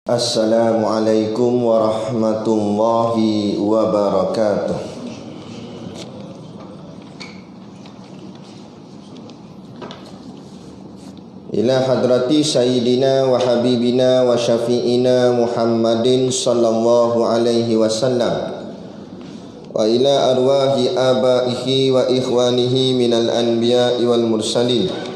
Assalamualaikum warahmatullahi wabarakatuh. Ila hadrati sayyidina wa habibina wa syafi'ina Muhammadin sallallahu alaihi wasallam wa ila arwahi abaihi wa ikhwanihi minal anbiya'i wal mursalin.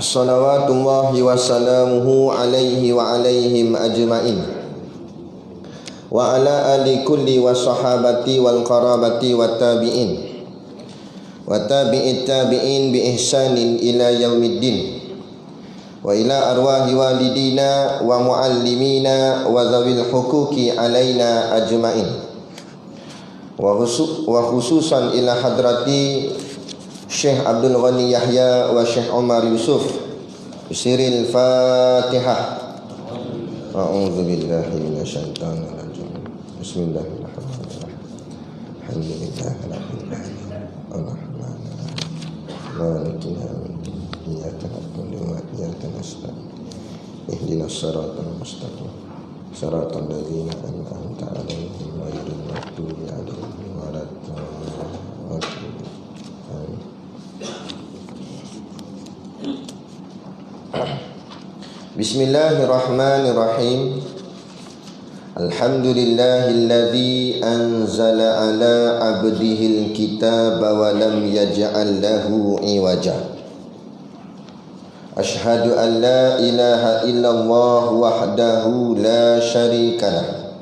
Salawatullahi wa salamuhu alaihi wa alaihim ajma'in wa ala ali kulli wa sahabati wal qarabati wa tabi'in wa tabi'it tabi'in bi ihsanin ila yaumiddin wa ila arwahi walidina wa muallimina wa zawil hukuki alaina ajma'in wa khususan ila hadrati Syekh Abdul Ghani Yahya wa Syekh Umar Yusuf. Siril Fatihah. A'udzu billahi minasyaitonir rajim. Bismillahirrahmanirrahim. Alhamdulillahirabbil alamin. Arrahmanir rahim. Maliki yaumiddin. Iyyaka na'budu wa iyyaka nasta'in. Ihdinas siratal mustaqim. Siratal ladzina an'amta 'alaihim ghairil maghdubi 'alaihim waladdallin. Bismillahirrahmanirrahim. Alhamdulillahilladzi anzala ala abdihil kitaba wa lam yaj'al lahu iwaja. Ashhadu an la ilaha illallah wahdahu la syarika lah.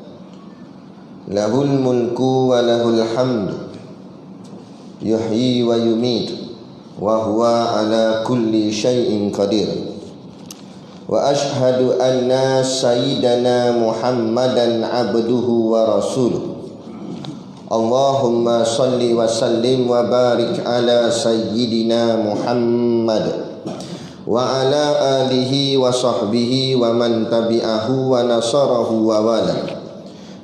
Lahul mulku wa lahul hamdu. Yuhyi wa yumiit wa huwa ala kulli syai'in qadir. Wa ashhadu anna sayyidana Muhammadan abduhu wa rasuluh. Allahumma salli wa sallim wa barik ala sayyidina Muhammad wa ala alihi wa sahbihi wa man tabi'ahu wa nasarahu wa wala.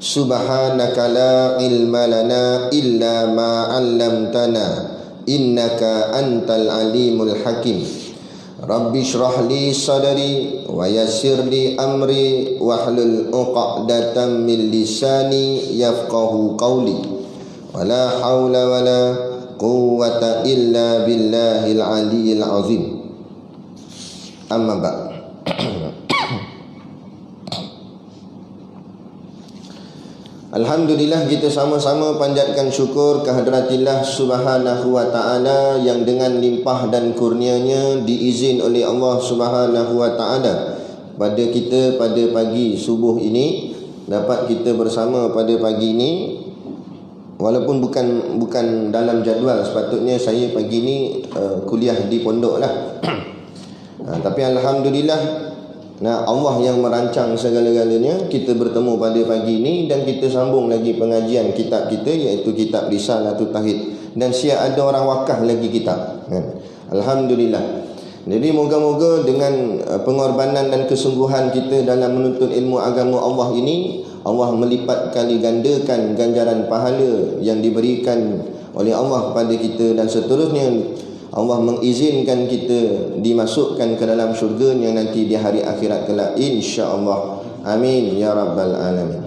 Subhanaka la ilma lana illa ma 'allamtana innaka antal alimul hakim. Rabbi shrah li sadri wa yassir li amri wahlul 'uqdatam min lisani yafqahu qawli wa la haula wa la quwwata illa billahil aliyyil azim. Amma ba'd. Alhamdulillah, kita sama-sama panjatkan syukur kehadраtillah subhanahu wa ta'ala yang dengan limpah dan kurnianya diizin oleh Allah subhanahu wa ta'ala pada kita pada pagi subuh ini dapat kita bersama pada pagi ini. Walaupun bukan dalam jadual, sepatutnya saya pagi ini kuliah di pondok lah. Tapi Alhamdulillah, Allah yang merancang segala-galanya. Kita bertemu pada pagi ini dan kita sambung lagi pengajian kitab kita, iaitu kitab Risalatul Tauhid. Dan siap ada orang wakaf lagi kitab. Alhamdulillah. Jadi moga-moga dengan pengorbanan dan kesungguhan kita dalam menuntut ilmu agama Allah ini, Allah melipat kali gandakan ganjaran pahala yang diberikan oleh Allah kepada kita, dan seterusnya Allah mengizinkan kita dimasukkan ke dalam syurga-Nya nanti di hari akhirat kelak, insya-Allah. Amin ya rabbal alamin.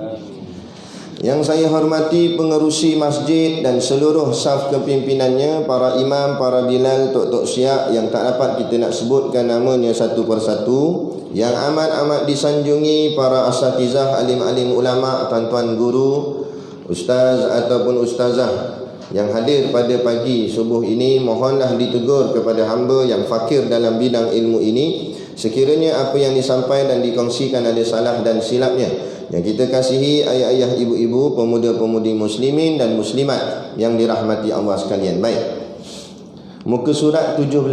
Yang saya hormati pengerusi masjid dan seluruh saf kepimpinannya, para imam, para bilal, tok-tok syiah yang tak dapat kita nak sebutkan namanya satu persatu, yang amat-amat disanjungi para asatizah, alim-alim ulama, tuan-tuan guru, ustaz ataupun ustazah yang hadir pada pagi subuh ini. Mohonlah ditegur kepada hamba yang fakir dalam bidang ilmu ini. Sekiranya apa yang disampaikan dan dikongsikan ada salah dan silapnya, yang kita kasihi ayah-ayah, ibu-ibu, pemuda-pemudi muslimin dan muslimat yang dirahmati Allah sekalian. Baik, muka surat 17,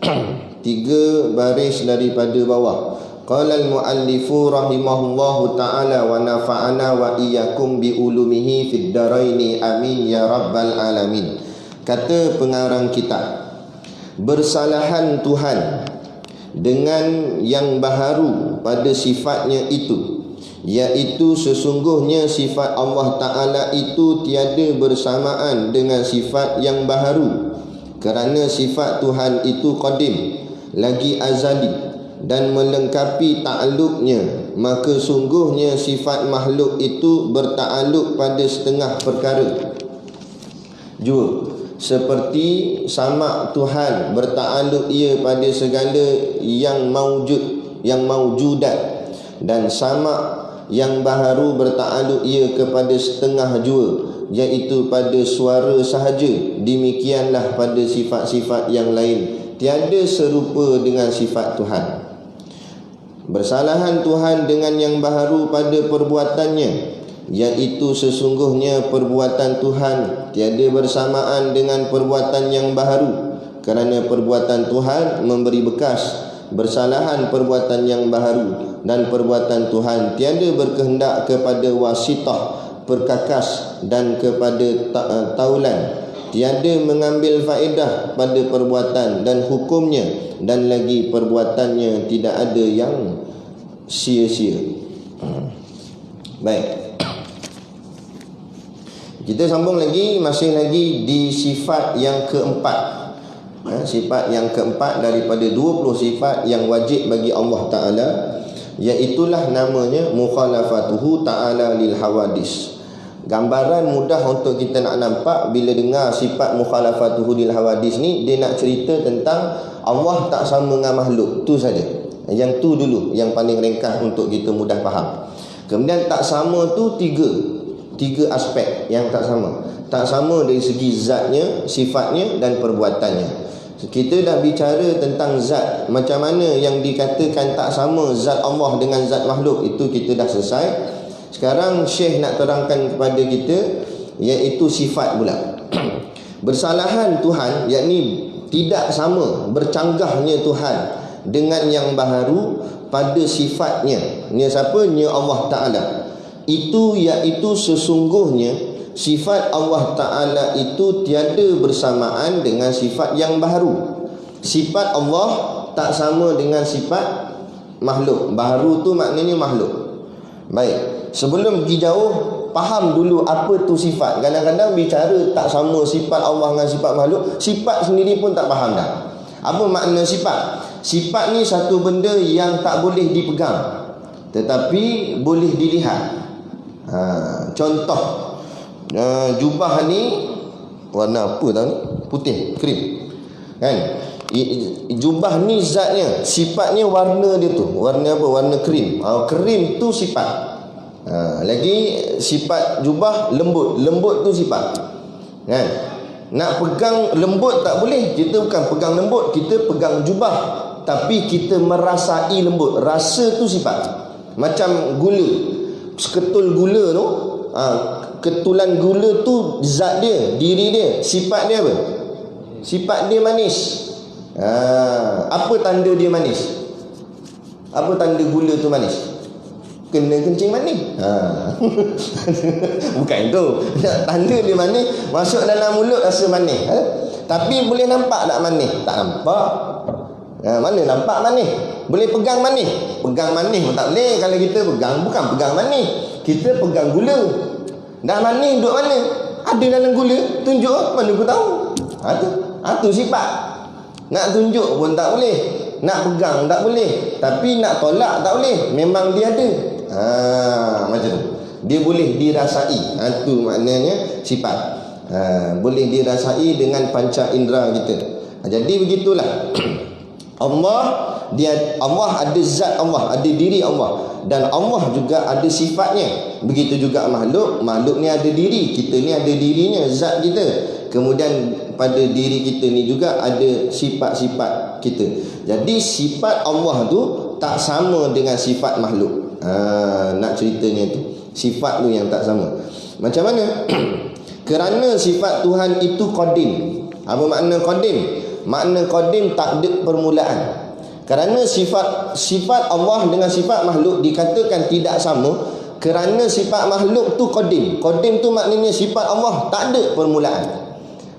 3 baris daripada bawah. Qala al-muallifu rahimahullahu ta'ala wa nafa'ana wa iyyakum bi ulumihi fid daraini amin ya rabbal alamin. Kata pengarang kitab, bersalahan Tuhan dengan yang baharu pada sifatnya itu, iaitu sesungguhnya sifat Allah Ta'ala itu tiada bersamaan dengan sifat yang baharu, kerana sifat Tuhan itu qadim, lagi azali, dan melengkapi ta'alluqnya, maka sungguhnya sifat makhluk itu berta'alluq pada setengah perkara. Jua, seperti sama Tuhan berta'alluq ia pada segala yang maujudat, dan sama yang baharu berta'alluq ia kepada setengah jua, iaitu pada suara sahaja. Demikianlah pada sifat-sifat yang lain, tiada serupa dengan sifat Tuhan. Bersalahan Tuhan dengan yang baharu pada perbuatannya, iaitu sesungguhnya perbuatan Tuhan tiada bersamaan dengan perbuatan yang baharu, kerana perbuatan Tuhan memberi bekas. Bersalahan perbuatan yang baharu dan perbuatan Tuhan tiada berkehendak kepada wasitah, perkakas, dan kepada taulan, tiada mengambil faedah pada perbuatan dan hukumnya, dan lagi perbuatannya tidak ada yang sia-sia. Baik, kita sambung lagi, masih lagi di sifat yang keempat. Sifat yang keempat daripada 20 sifat yang wajib bagi Allah Ta'ala, iaitulah namanya mukhalafatuhu ta'ala lil hawadis. Gambaran mudah untuk kita nak nampak bila dengar sifat mukhalafatuhu lil hawadis ni, dia nak cerita tentang Allah tak sama dengan makhluk. Tu saja. Yang tu dulu, yang paling ringkas untuk kita mudah faham. Kemudian tak sama tu tiga aspek yang tak sama. Tak sama dari segi zatnya, sifatnya, dan perbuatannya. Kita dah bicara tentang zat, macam mana yang dikatakan tak sama zat Allah dengan zat makhluk, itu kita dah selesai. Sekarang Syekh nak terangkan kepada kita, iaitu sifat pula. Bersalahan Tuhan, yakni tidak sama, bercanggahnya Tuhan dengan yang baharu pada sifatnya. Ni siapa? Ni Allah Ta'ala. Itu iaitu sesungguhnya sifat Allah Ta'ala itu tiada bersamaan dengan sifat yang baharu. Sifat Allah tak sama dengan sifat makhluk. Baharu tu maknanya makhluk. Baik, sebelum pergi jauh, faham dulu apa tu sifat. Kadang-kadang bicara tak sama sifat Allah dengan sifat makhluk, sifat sendiri pun tak faham dah. Apa makna sifat? Sifat ni satu benda yang tak boleh dipegang, tetapi boleh dilihat. Contoh, jubah ni warna apa tahu ni? Putih, krim. Kan? Jubah ni zatnya, sifatnya warna dia tu. Warna apa? Warna krim. Krim tu sifat. Lagi sifat jubah lembut. Lembut tu sifat. Kan? Nak pegang lembut tak boleh. Kita bukan pegang lembut, kita pegang jubah, tapi kita merasai lembut. Rasa tu sifat. Macam gula. Seketul gula tu, ketulan gula tu zat dia, diri dia, sifat dia apa? Sifat dia manis. Apa tanda dia manis? Apa tanda gula tu manis? Kena kencing manis. Bukan itu. Tanda dia manis, masuk dalam mulut rasa manis. Tapi boleh nampak tak manis? Tak nampak. Mana nampak manis? Boleh pegang manis? Pegang manis pun tak boleh. Kalau kita pegang, bukan pegang manis, kita pegang gula. Dah manis duduk mana? Ada dalam gula. Tunjuk, mana aku tahu. Tu sifat. Nak tunjuk pun tak boleh, nak pegang tak boleh, tapi nak tolak tak boleh. Memang dia ada. Macam tu. Dia boleh dirasai. Tu maknanya sifat. Boleh dirasai dengan panca indera kita. Jadi begitulah. Allah ada zat Allah, ada diri Allah, dan Allah juga ada sifatnya. Begitu juga makhluk. Makhluk ni ada diri, kita ni ada dirinya, zat kita. Kemudian pada diri kita ni juga ada sifat-sifat kita. Jadi sifat Allah tu tak sama dengan sifat makhluk. Nak ceritanya tu, sifat tu yang tak sama. Macam mana? Kerana sifat Tuhan itu qadim. Apa makna qadim? Makna qadim tak ada permulaan. Kerana sifat Allah dengan sifat makhluk dikatakan tidak sama, kerana sifat makhluk tu qadim. Qadim tu maknanya sifat Allah tak ada permulaan.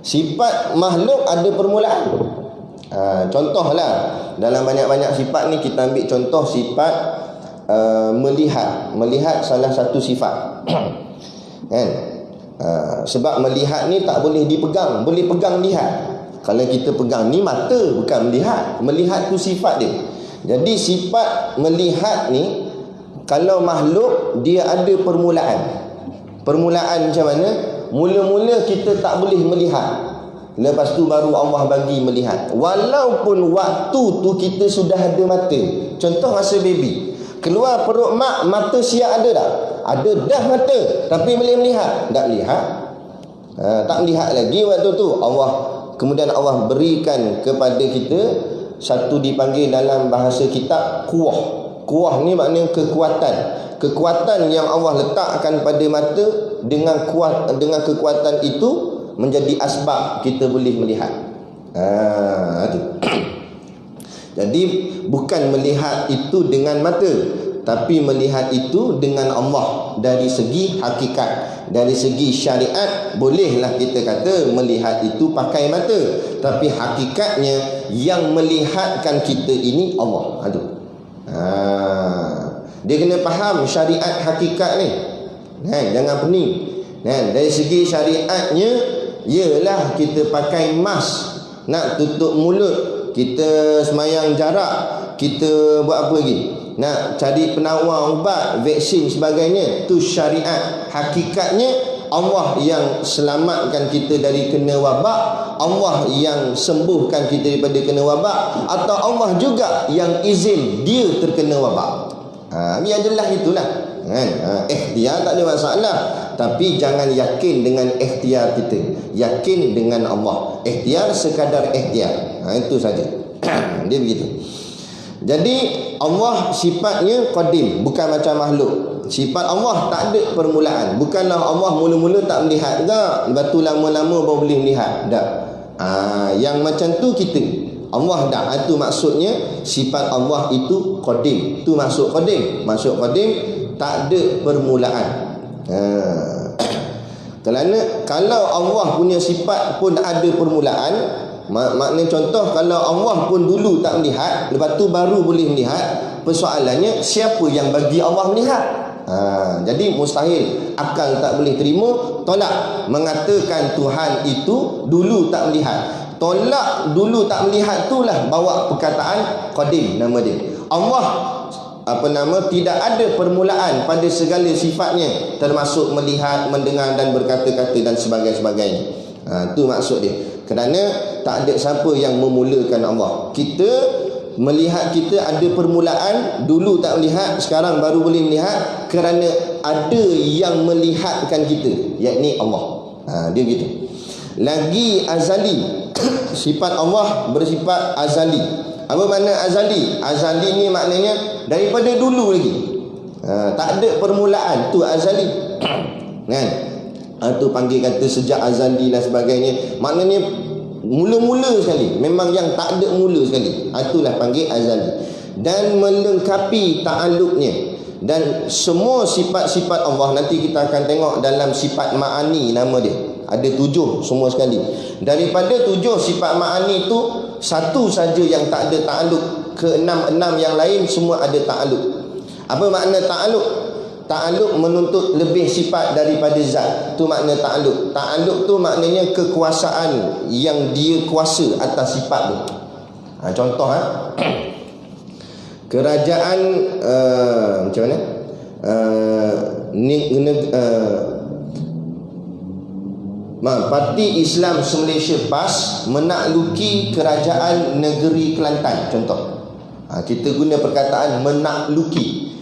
Sifat makhluk ada permulaan. Contohlah, dalam banyak-banyak sifat ni kita ambil contoh sifat melihat. Melihat salah satu sifat. Kan? Sebab melihat ni tak boleh dipegang, boleh pegang lihat. Kalau kita pegang ni mata, bukan melihat. Melihat tu sifat dia. Jadi sifat melihat ni, kalau makhluk dia ada permulaan. Permulaan macam mana? Mula-mula kita tak boleh melihat, lepas tu baru Allah bagi melihat. Walaupun waktu tu kita sudah ada mata. Contoh masa baby, keluar perut mak, mata siap ada tak? Ada dah mata, tapi boleh melihat? Tak lihat. Tak melihat lagi waktu tu. Kemudian Allah berikan kepada kita satu dipanggil dalam bahasa kitab kuwah. Kuwah ni maknanya kekuatan. Kekuatan yang Allah letakkan pada mata, dengan kekuatan itu menjadi asbab kita boleh melihat. Tu. Jadi bukan melihat itu dengan mata, tapi melihat itu dengan Allah. Dari segi hakikat, dari segi syariat, bolehlah kita kata melihat itu pakai mata, tapi hakikatnya yang melihatkan kita ini Allah. Dia kena faham syariat hakikat ni. Jangan pening. Dari segi syariatnya, ialah kita pakai mask nak tutup mulut, kita semayang jarak, kita buat apa lagi? Nak cari penawar ubat, vaksin sebagainya. Tu syariat. Hakikatnya Allah yang selamatkan kita dari kena wabak, Allah yang sembuhkan kita daripada kena wabak, atau Allah juga yang izin dia terkena wabak. Biar jelas itulah. Ikhtiar tak ada masalah, tapi jangan yakin dengan ikhtiar kita, yakin dengan Allah. Ikhtiar sekadar ikhtiar. Itu saja. Dia begitu. Jadi Allah sifatnya qadim, bukan macam makhluk. Sifat Allah tak ada permulaan. Bukanlah Allah mula-mula tak melihat tak, lepas tu lama-lama baru boleh melihat. Tak. Yang macam tu kita. Allah tak. Itu maksudnya sifat Allah itu qadim. Itu maksud qadim. Maksud qadim tak ada permulaan. Kerana kalau Allah punya sifat pun ada permulaan, maknanya contoh, kalau Allah pun dulu tak melihat, lepas tu baru boleh melihat, persoalannya siapa yang bagi Allah melihat? Jadi mustahil, akal tak boleh terima, tolak mengatakan Tuhan itu dulu tak melihat. Tolak dulu tak melihat itulah bawa perkataan qadim nama dia. Allah tidak ada permulaan pada segala sifatnya, termasuk melihat, mendengar dan berkata-kata dan sebagainya. Itu maksud dia. Kerana tak ada siapa yang memulakan Allah. Kita melihat, kita ada permulaan, dulu tak melihat, sekarang baru boleh melihat, kerana ada yang melihatkan kita, yakni Allah. Dia gitu. Lagi azali. Sifat Allah bersifat azali. Apa makna azali? Azali ni maknanya daripada dulu lagi. Tak ada permulaan, tu azali. Kan? Tu panggil kata sejak azali dan sebagainya. Maknanya mula-mula sekali, memang yang tak ada mula sekali. Itulah panggil azali. Dan melengkapi ta'alluqnya. Dan semua sifat-sifat Allah, nanti kita akan tengok dalam sifat ma'ani nama dia. Ada 7 semua sekali. Daripada 7 sifat ma'ani itu, satu saja yang tak ada ta'alluq. Ke-6 yang lain semua ada ta'alluq. Apa makna ta'alluq? Ta'alluq menuntut lebih sifat daripada zat. Tu makna ta'alluq. Ta'alluq tu maknanya kekuasaan yang dia kuasa atas sifat tu. Contoh kerajaan macam mana? Parti Islam Malaysia PAS menakluki kerajaan negeri Kelantan. Contoh. Kita guna perkataan menakluki.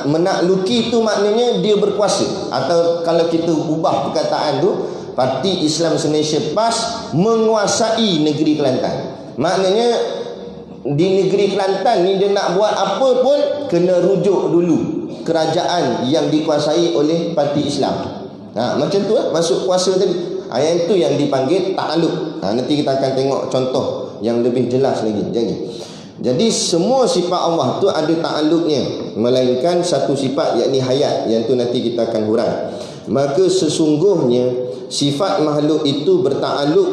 Menakluki tu maknanya dia berkuasa. Atau kalau kita ubah perkataan tu, Parti Islam Malaysia PAS menguasai negeri Kelantan. Maknanya di negeri Kelantan ni dia nak buat apa pun kena rujuk dulu kerajaan yang dikuasai oleh Parti Islam. Macam tu masuk kuasa tadi. Yang itu yang dipanggil ta'alluq. Nanti kita akan tengok contoh yang lebih jelas lagi. Jadi semua sifat Allah tu ada ta'alluqnya, melainkan satu sifat yakni hayat, yang tu nanti kita akan hurai. Maka sesungguhnya sifat makhluk itu berta'alluq.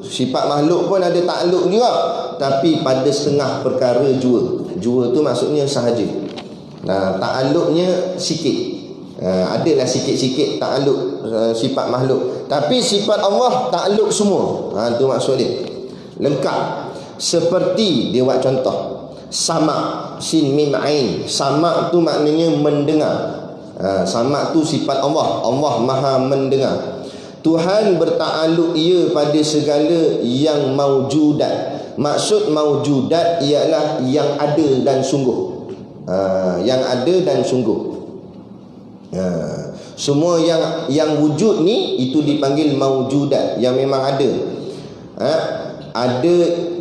Sifat makhluk pun ada ta'alluq juga, tapi pada setengah perkara jua. Jua tu maksudnya sahaja. Ta'alluqnya sikit. Adalah sikit-sikit ta'alluq sifat makhluk, tapi sifat Allah ta'alluq semua. Itu maksud dia, lengkap. Seperti dia buat contoh, Sama, sin mim ain. Sama tu maknanya mendengar. Sama tu sifat Allah. Allah Maha mendengar. Tuhan bertakluk ia pada segala yang maujudat. Maksud maujudat ialah yang ada dan sungguh. Yang ada dan sungguh. Semua yang wujud ni itu dipanggil maujudat, yang memang ada.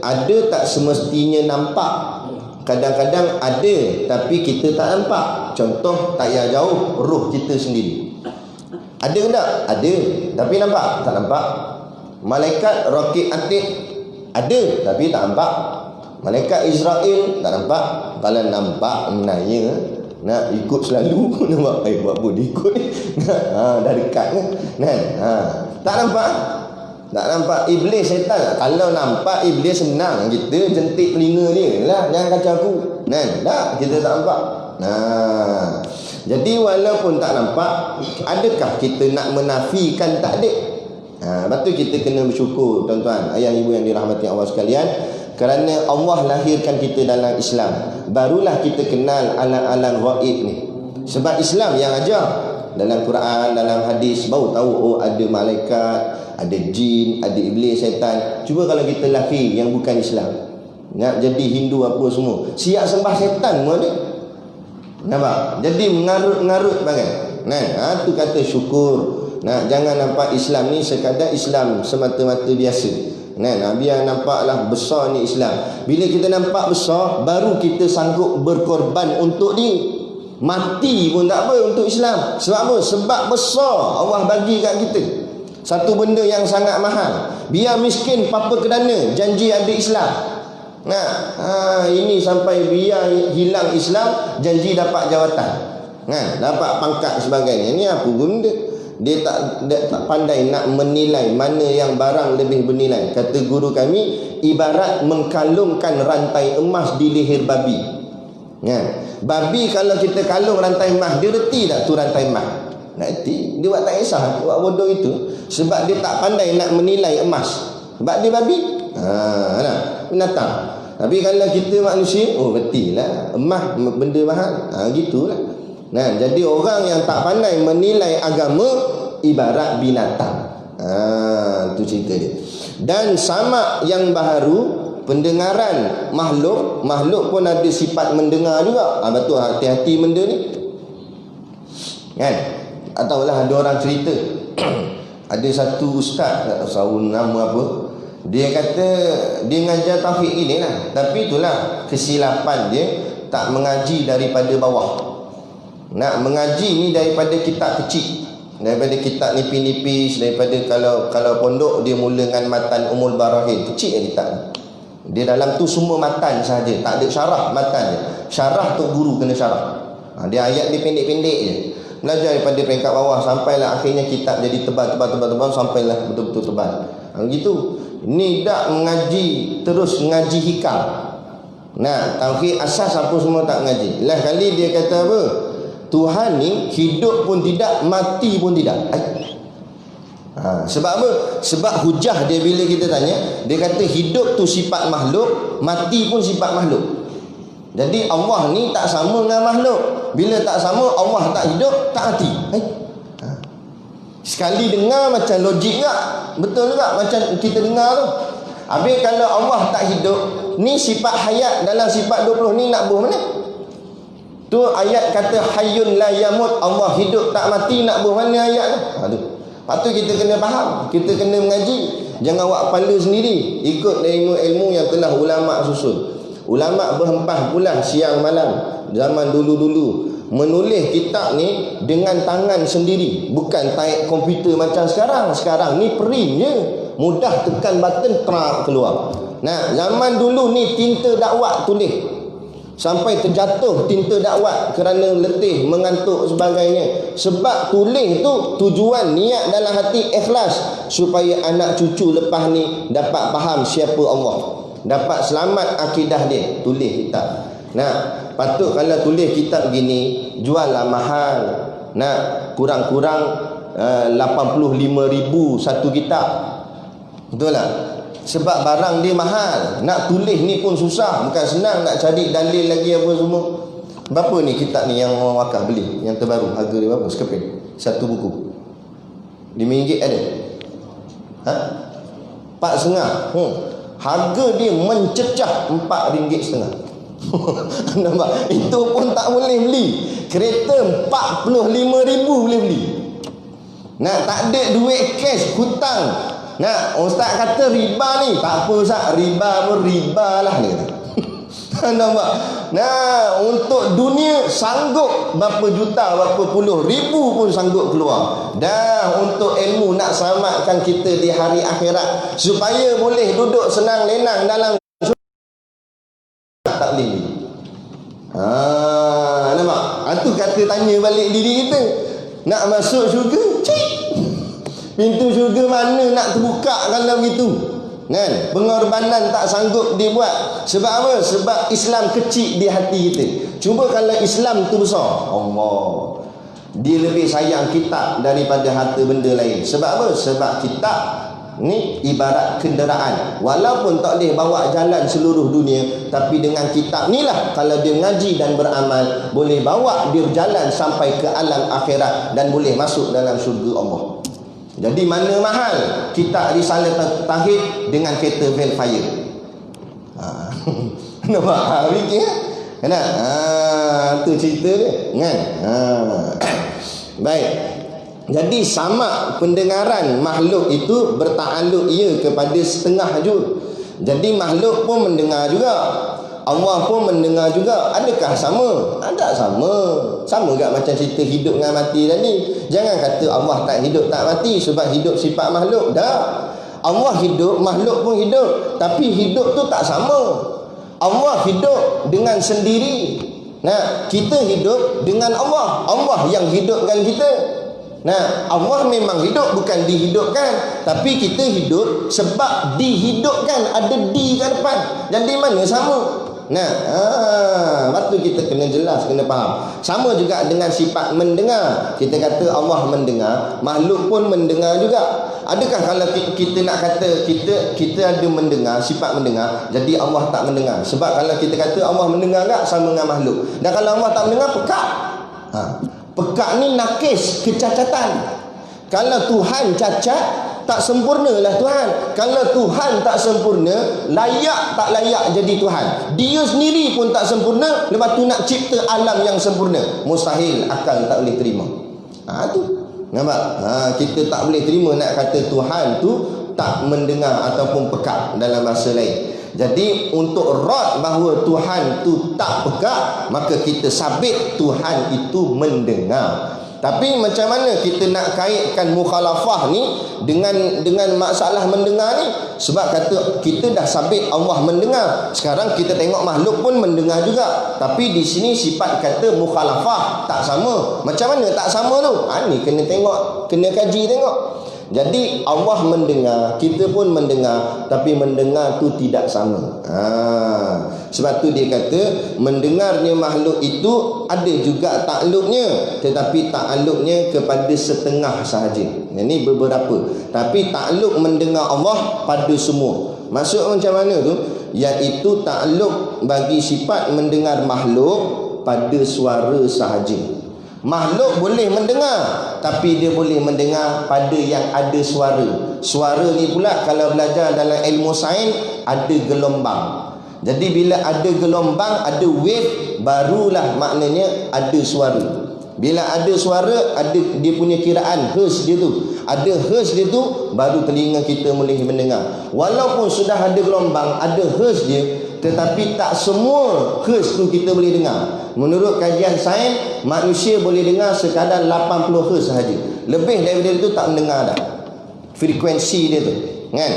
Ada tak semestinya nampak. Kadang-kadang ada tapi kita tak nampak. Contoh tak payah jauh, roh kita sendiri. Ada ke tak? Ada tapi nampak? Tak nampak. Malaikat Raqib Atid ada tapi tak nampak. Malaikat Israel tak nampak. Kalau nampak nak ikut selalu nampak buat apa dia ikut ni. Dah dekat kan. Tak nampak. Tak nampak. Iblis, syaitan, kalau nampak iblis senang kita jentik telinga dia lah, jangan kacau aku. Tak, kita tak nampak. Jadi walaupun tak nampak, adakah kita nak menafikan tak ada? Lepas tu kita kena bersyukur tuan-tuan, ayah ibu yang dirahmati Allah sekalian, kerana Allah lahirkan kita dalam Islam. Barulah kita kenal alam-alam ghaib ni. Sebab Islam yang ajar. Dalam Quran, dalam hadis, baru tahu oh ada malaikat, ada jin, ada iblis, syaitan. Cuba kalau kita lelaki yang bukan Islam, nak jadi Hindu apa semua, siap sembah syaitan pun ada. Nampak? Jadi mengarut-ngarut bagai. Tu kata syukur. Jangan nampak Islam ni sekadar Islam semata-mata biasa. Biar nampaklah besar ni Islam. Bila kita nampak besar, baru kita sanggup berkorban untuk dia. Mati pun tak apa untuk Islam. Sebab apa? Sebab besar Allah bagi kat kita satu benda yang sangat mahal. Biar miskin apa kedana janji ada Islam. Ini sampai biar hilang Islam, janji dapat jawatan, dapat pangkat sebagainya. Ini apa benda? Dia tak pandai nak menilai mana yang barang lebih bernilai. Kata guru kami, ibarat mengkalungkan rantai emas di leher babi. Babi kalau kita kalung rantai emas, dia reti tak tu rantai emas? Tak reti. Dia buat tak kisah, buat bodoh itu. Sebab dia tak pandai nak menilai emas. Sebab dia babi, binatang. Tapi kalau kita manusia, reti lah, emas benda mahal, gitulah. Jadi orang yang tak pandai menilai agama ibarat binatang. Itu cerita dia. Dan sama yang baharu, pendengaran makhluk pun ada sifat mendengar juga. Betul, hati-hati benda ni. Tak tahulah, ada orang cerita ada satu ustaz, tak tahu nama apa, dia kata dia mengajar tauhid ini lah, tapi itulah kesilapan dia, tak mengaji daripada bawah. Nak mengaji ni daripada kitab kecil, daripada kitab nipis-nipis, daripada kalau pondok dia mula dengan matan Ummul Barahin, kecil kitab ni. Dia dalam tu semua matan sahaja, tak ada syarah matan je. Syarah tu guru kena syarah. Dia ayat dia pendek-pendek je. Belajar daripada peringkat bawah sampailah akhirnya kitab jadi tebal sampailah betul-betul tebal. Gitu. Ni tak mengaji, terus mengaji hikam. Tauhid asas apa semua tak mengaji. Lah kali dia kata apa? Tuhan ni hidup pun tidak, mati pun tidak. Sebab apa? Sebab hujah dia bila kita tanya, dia kata hidup tu sifat makhluk, mati pun sifat makhluk. Jadi Allah ni tak sama dengan makhluk. Bila tak sama, Allah tak hidup, tak mati. Sekali dengar macam logik tak? Betul tak? Macam kita dengar tu. Habis kalau Allah tak hidup, ni sifat hayat dalam sifat 20 ni nak buh mana? Tu ayat kata hayyun la yamut, Allah hidup tak mati, nak buh mana ayat tu? Lepas tu kita kena faham, kita kena mengaji. Jangan buat kepala sendiri, ikut ilmu yang telah ulama susun. Ulama berhempah pula siang malam zaman dulu-dulu menulis kitab ni dengan tangan sendiri, bukan type komputer macam sekarang. Sekarang ni print je, mudah tekan button terak keluar. Zaman dulu ni tinta dakwah tulis, sampai terjatuh tinta dakwah kerana letih, mengantuk sebagainya. Sebab tulis tu tujuan niat dalam hati ikhlas, supaya anak cucu lepas ni dapat faham siapa Allah, dapat selamat akidah dia. Tulis kitab. Patut kalau tulis kitab gini, jual lah mahal. Kurang-kurang 85,000 satu kitab. Betul tak? Sebab barang dia mahal. Nak tulis ni pun susah. Bukan senang nak cari dalil lagi apa semua. Berapa ni kitab ni yang orang wakaf beli? Yang terbaru. Harga dia berapa? Sekeping. Satu buku. RM5 ada? Ha? RM4.5. Harga dia mencecah RM4.5. Nampak? Itu pun tak boleh beli. Kereta RM45,000 boleh beli. Nak tak ada duit cash, hutang. Nak, ustaz kata riba ni. Tak apa ustaz, riba pun riba lah, dia kata. Nampak? Nah, untuk dunia sanggup berapa juta, berapa puluh ribu pun sanggup keluar. Dah untuk ilmu nak selamatkan kita di hari akhirat, supaya boleh duduk senang lenang dalam tak boleh. Nampak? Itu kata tanya balik diri kita. Nak masuk syurga, cik. Pintu syurga mana nak terbuka kalau begitu? Kan? Pengorbanan tak sanggup dibuat. Sebab apa? Sebab Islam kecil di hati kita. Cuba kalau Islam tu besar, Allah, dia lebih sayang kitab daripada harta benda lain. Sebab apa? Sebab kitab ni ibarat kenderaan. Walaupun tak boleh bawa jalan seluruh dunia, tapi dengan kitab ni lah, kalau dia ngaji dan beramal, boleh bawa dia berjalan sampai ke alam akhirat dan boleh masuk dalam syurga Allah. Jadi mana mahal kitab Risalah Tauhid dengan kereta Velfire? Nampak? Fikir kan? Tu cerita dia kan? Baik. Jadi sama pendengaran makhluk itu bertakluk ia kepada setengah juga. Jadi makhluk pun mendengar juga, Allah pun mendengar juga. Adakah sama? Tak sama. Sama tak macam cerita hidup dengan mati tadi. Jangan kata Allah tak hidup tak mati, sebab hidup sifat makhluk. Dah, Allah hidup, makhluk pun hidup. Tapi hidup tu tak sama. Allah hidup dengan sendiri. Nah, kita hidup dengan Allah. Allah yang hidupkan kita. Nah, Allah memang hidup, bukan dihidupkan. Tapi kita hidup sebab dihidupkan. Ada di kat depan. Jadi mana sama? Nah, waktu kita kena jelas, kena faham. Sama juga dengan sifat mendengar. Kita kata Allah mendengar, makhluk pun mendengar juga. Adakah kalau kita nak kata kita ada mendengar, sifat mendengar, jadi Allah tak mendengar? Sebab kalau kita kata Allah mendengar tak, sama dengan makhluk. Dan kalau Allah tak mendengar, pekak. Pekak ni nakis, kecacatan. Kalau Tuhan cacat, tak sempurnalah Tuhan. Kalau Tuhan tak sempurna, layak tak layak jadi Tuhan. Dia sendiri pun tak sempurna, lepas tu nak cipta alam yang sempurna. Mustahil, akal tak boleh terima. Tu nampak? Kita tak boleh terima nak kata Tuhan tu tak mendengar ataupun pekak dalam bahasa lain. Jadi untuk rod bahawa Tuhan tu tak pekak, maka kita sabit Tuhan itu mendengar. Tapi macam mana kita nak kaitkan mukhalafah ni dengan masalah mendengar ni? Sebab kata kita dah sabit Allah mendengar. Sekarang kita tengok makhluk pun mendengar juga. Tapi di sini sifat kata mukhalafah tak sama. Macam mana tak sama tu? Ni kena tengok, kena kaji tengok. Jadi Allah mendengar, kita pun mendengar, tapi mendengar tu tidak sama. Sebab tu dia kata mendengarnya makhluk itu ada juga takluknya, tetapi takluknya kepada setengah sahaja. Ini beberapa. Tapi takluk mendengar Allah pada semua. Maksud macam mana tu? Iaitu takluk bagi sifat mendengar makhluk pada suara sahaja. Makhluk boleh mendengar, tapi dia boleh mendengar pada yang ada suara. Suara ni pula kalau belajar dalam ilmu sains, ada gelombang. Jadi bila ada gelombang, ada wave, barulah maknanya ada suara. Bila ada suara, ada dia punya kiraan hertz dia tu. Ada hertz dia tu, baru telinga kita boleh mendengar. Walaupun sudah ada gelombang, ada hertz dia, tetapi tak semua hertz tu kita boleh dengar. Menurut kajian sains, manusia boleh dengar sekadar 80 hertz sahaja. Lebih daripada itu tak mendengar dah. Frekuensi dia tu, kan?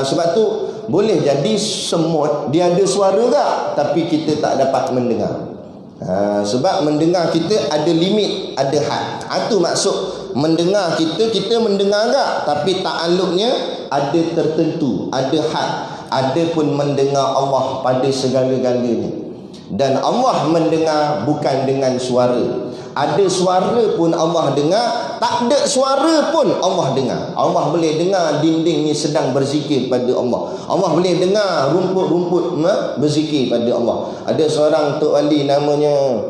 Sebab tu boleh jadi semut dia ada suara tak, tapi kita tak dapat mendengar. Sebab mendengar kita ada limit, ada had. Itu maksud mendengar kita mendengar tak, tapi ta'alluqnya ada tertentu, ada had. Ada pun mendengar Allah pada segala-galanya. Dan Allah mendengar bukan dengan suara. Ada suara pun Allah dengar, tak ada suara pun Allah dengar. Allah boleh dengar dinding ni sedang berzikir pada Allah. Allah boleh dengar rumput-rumput berzikir pada Allah. Ada seorang Tok Wali namanya,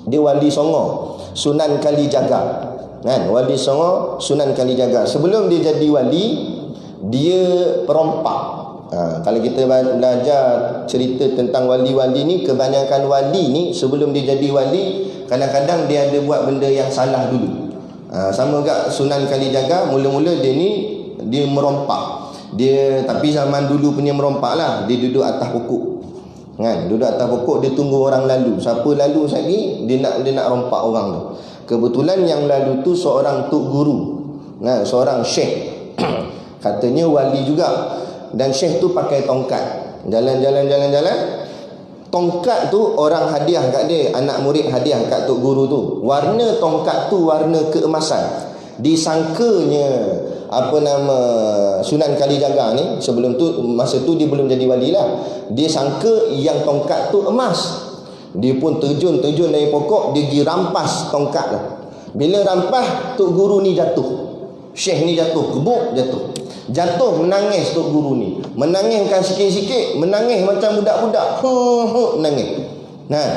dia Wali Songo, Sunan Kalijaga. Kan? Wali Songo, Sunan Kalijaga. Sebelum dia jadi wali, dia perompak. Kalau kita belajar cerita tentang wali-wali ni, kebanyakan wali ni sebelum dia jadi wali, kadang-kadang dia ada buat benda yang salah dulu. Sama juga Sunan Kalijaga, mula-mula dia merompak. Tapi zaman dulu punya merompak lah, dia duduk atas pokok. Kan? Duduk atas pokok, dia tunggu orang lalu. Siapa lalu lagi, dia nak rompak orang tu. Kebetulan yang lalu tu seorang tok guru. Nah, seorang syekh. Katanya wali juga. Dan syekh tu pakai tongkat. Jalan. Tongkat tu orang hadiah kat dia, anak murid hadiah kat tok guru tu. Warna tongkat tu warna keemasan. Disangkanya Sunan Kalijaga ni, sebelum tu, masa tu dia belum jadi wali lah, dia sangka yang tongkat tu emas. Dia pun terjun dari pokok, dia pergi rampas tongkat lah. Bila rampas, tok guru ni jatuh, syekh ni jatuh, kebuk jatuh menangis. Tok guru ni menangiskan sikit-sikit, menangis macam budak-budak, menangis. Nah,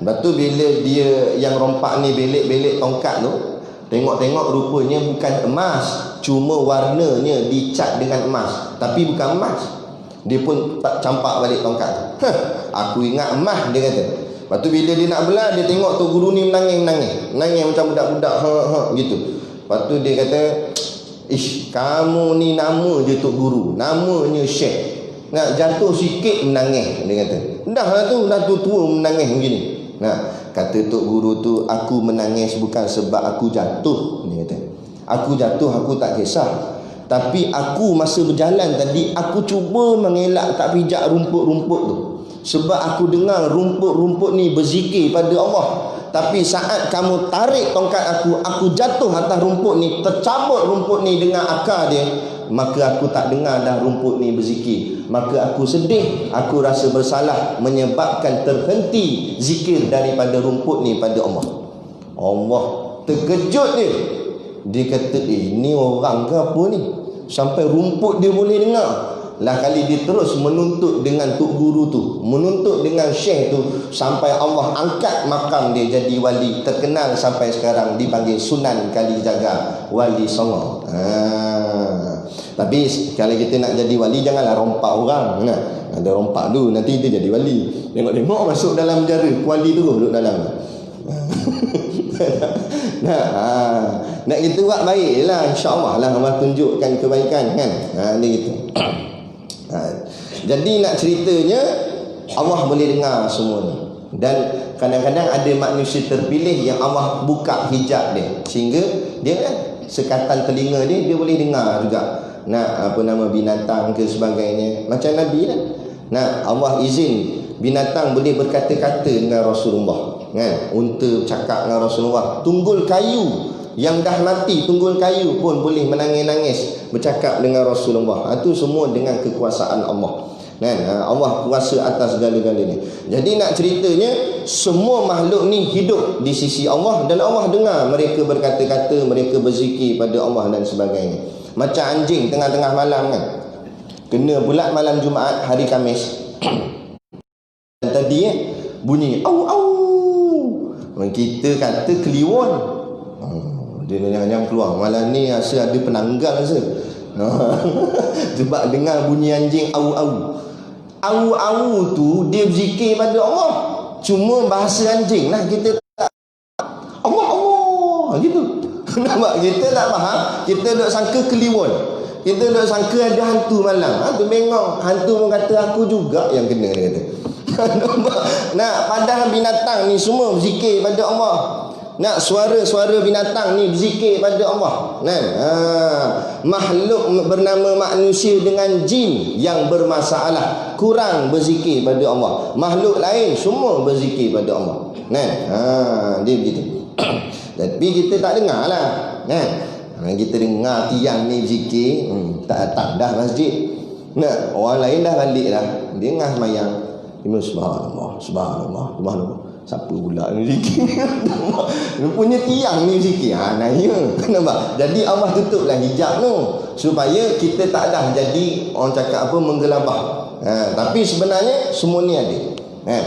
lepas tu bila dia yang rompak ni belik-belik tongkat tu, tengok-tengok rupanya bukan emas, cuma warnanya dicat dengan emas, tapi bukan emas. Dia pun tak campak balik tongkat tu. Aku ingat emas, dia kata. Lepas tu bila dia nak belah, dia tengok tok guru ni menangis macam budak-budak, gitu. Lepas tu dia kata, kamu ni nama je tok guru, namanya syekh, nak jatuh sikit menangis, dia kata. Dah tu tua menangis begini. Nah, kata tok guru tu, aku menangis bukan sebab aku jatuh, dia kata. Aku jatuh, aku tak kisah. Tapi aku masa berjalan tadi, aku cuba mengelak tak pijak rumput-rumput tu. Sebab aku dengar rumput-rumput ni berzikir pada Allah. Tapi saat kamu tarik tongkat aku jatuh atas rumput ni, tercabut rumput ni dengan akar dia, maka aku tak dengar dah rumput ni berzikir. Maka aku sedih, aku rasa bersalah menyebabkan terhenti zikir daripada rumput ni pada Allah. Allah terkejut dia. Dia kata, ni orang ke apa ni? Sampai rumput dia boleh dengar. Lah kali dia terus menuntut dengan tok guru tu, menuntut dengan syekh tu, sampai Allah angkat makam dia jadi wali, terkenal sampai sekarang, dipanggil Sunan Kalijaga, Wali Songo. Tapi kalau kita nak jadi wali, janganlah rompak orang. Ada rompak dulu, nanti dia jadi wali. Tengok-tengok masuk dalam penjara, wali tu duduk dalam. Nak kita buat baik lah, insya-Allah lah Allah tunjukkan kebaikan, kan. Dia gitu. Jadi nak ceritanya, Allah boleh dengar semua ni. Dan kadang-kadang ada manusia terpilih yang Allah buka hijab dia, sehingga dia kan, sekatan telinga dia boleh dengar juga. Nak binatang ke sebagainya, macam Nabi kan. Allah izin binatang boleh berkata-kata dengan Rasulullah, kan. Unta bercakap dengan Rasulullah. Tunggul kayu yang dah mati, tunggul kayu pun boleh menangis-nangis bercakap dengan Rasulullah. Itu semua dengan kekuasaan Allah, kan. Allah kuasa atas segala-galanya. Jadi nak ceritanya, semua makhluk ni hidup di sisi Allah, dan Allah dengar mereka berkata-kata, mereka berzikir pada Allah dan sebagainya. Macam anjing tengah-tengah malam, kan. Kena pula malam Jumaat, hari Khamis. Tadi bunyi au au. Kita kata kliwon. Dia jangan keluar. Malam ni rasa ada penanggal rasa. Sebab dengar bunyi anjing au au. Au au tu dia berzikir pada Allah. Cuma bahasa anjing lah, kita tak Allah Allah gitu. Nampak, kita tak faham. Kita duk sangka kliwon. Kita duk sangka ada hantu malam. Tu bengong. Hantu pun kata aku juga yang kena, dia kata. Padahal binatang ni semua berzikir pada Allah. Suara-suara binatang ni berzikir pada Allah, kan. Makhluk bernama manusia dengan jin yang bermasalah kurang berzikir pada Allah. Makhluk lain semua berzikir pada Allah, kan. Dia begitu. Tapi kita tak dengar lah, kan. Kita dengar tiang ni berzikir, tak dah masjid. Orang lain dah balik dah, dia ngah semayang. Subhanallah, subhanallah, subhanallah. siapa pula ni zikir? Punya tiang ni zikir. Naya. Nampak? Jadi Allah tutuplah hijab tu supaya kita tak dah jadi orang cakap apa menggelabah. Tapi sebenarnya semua ni ada.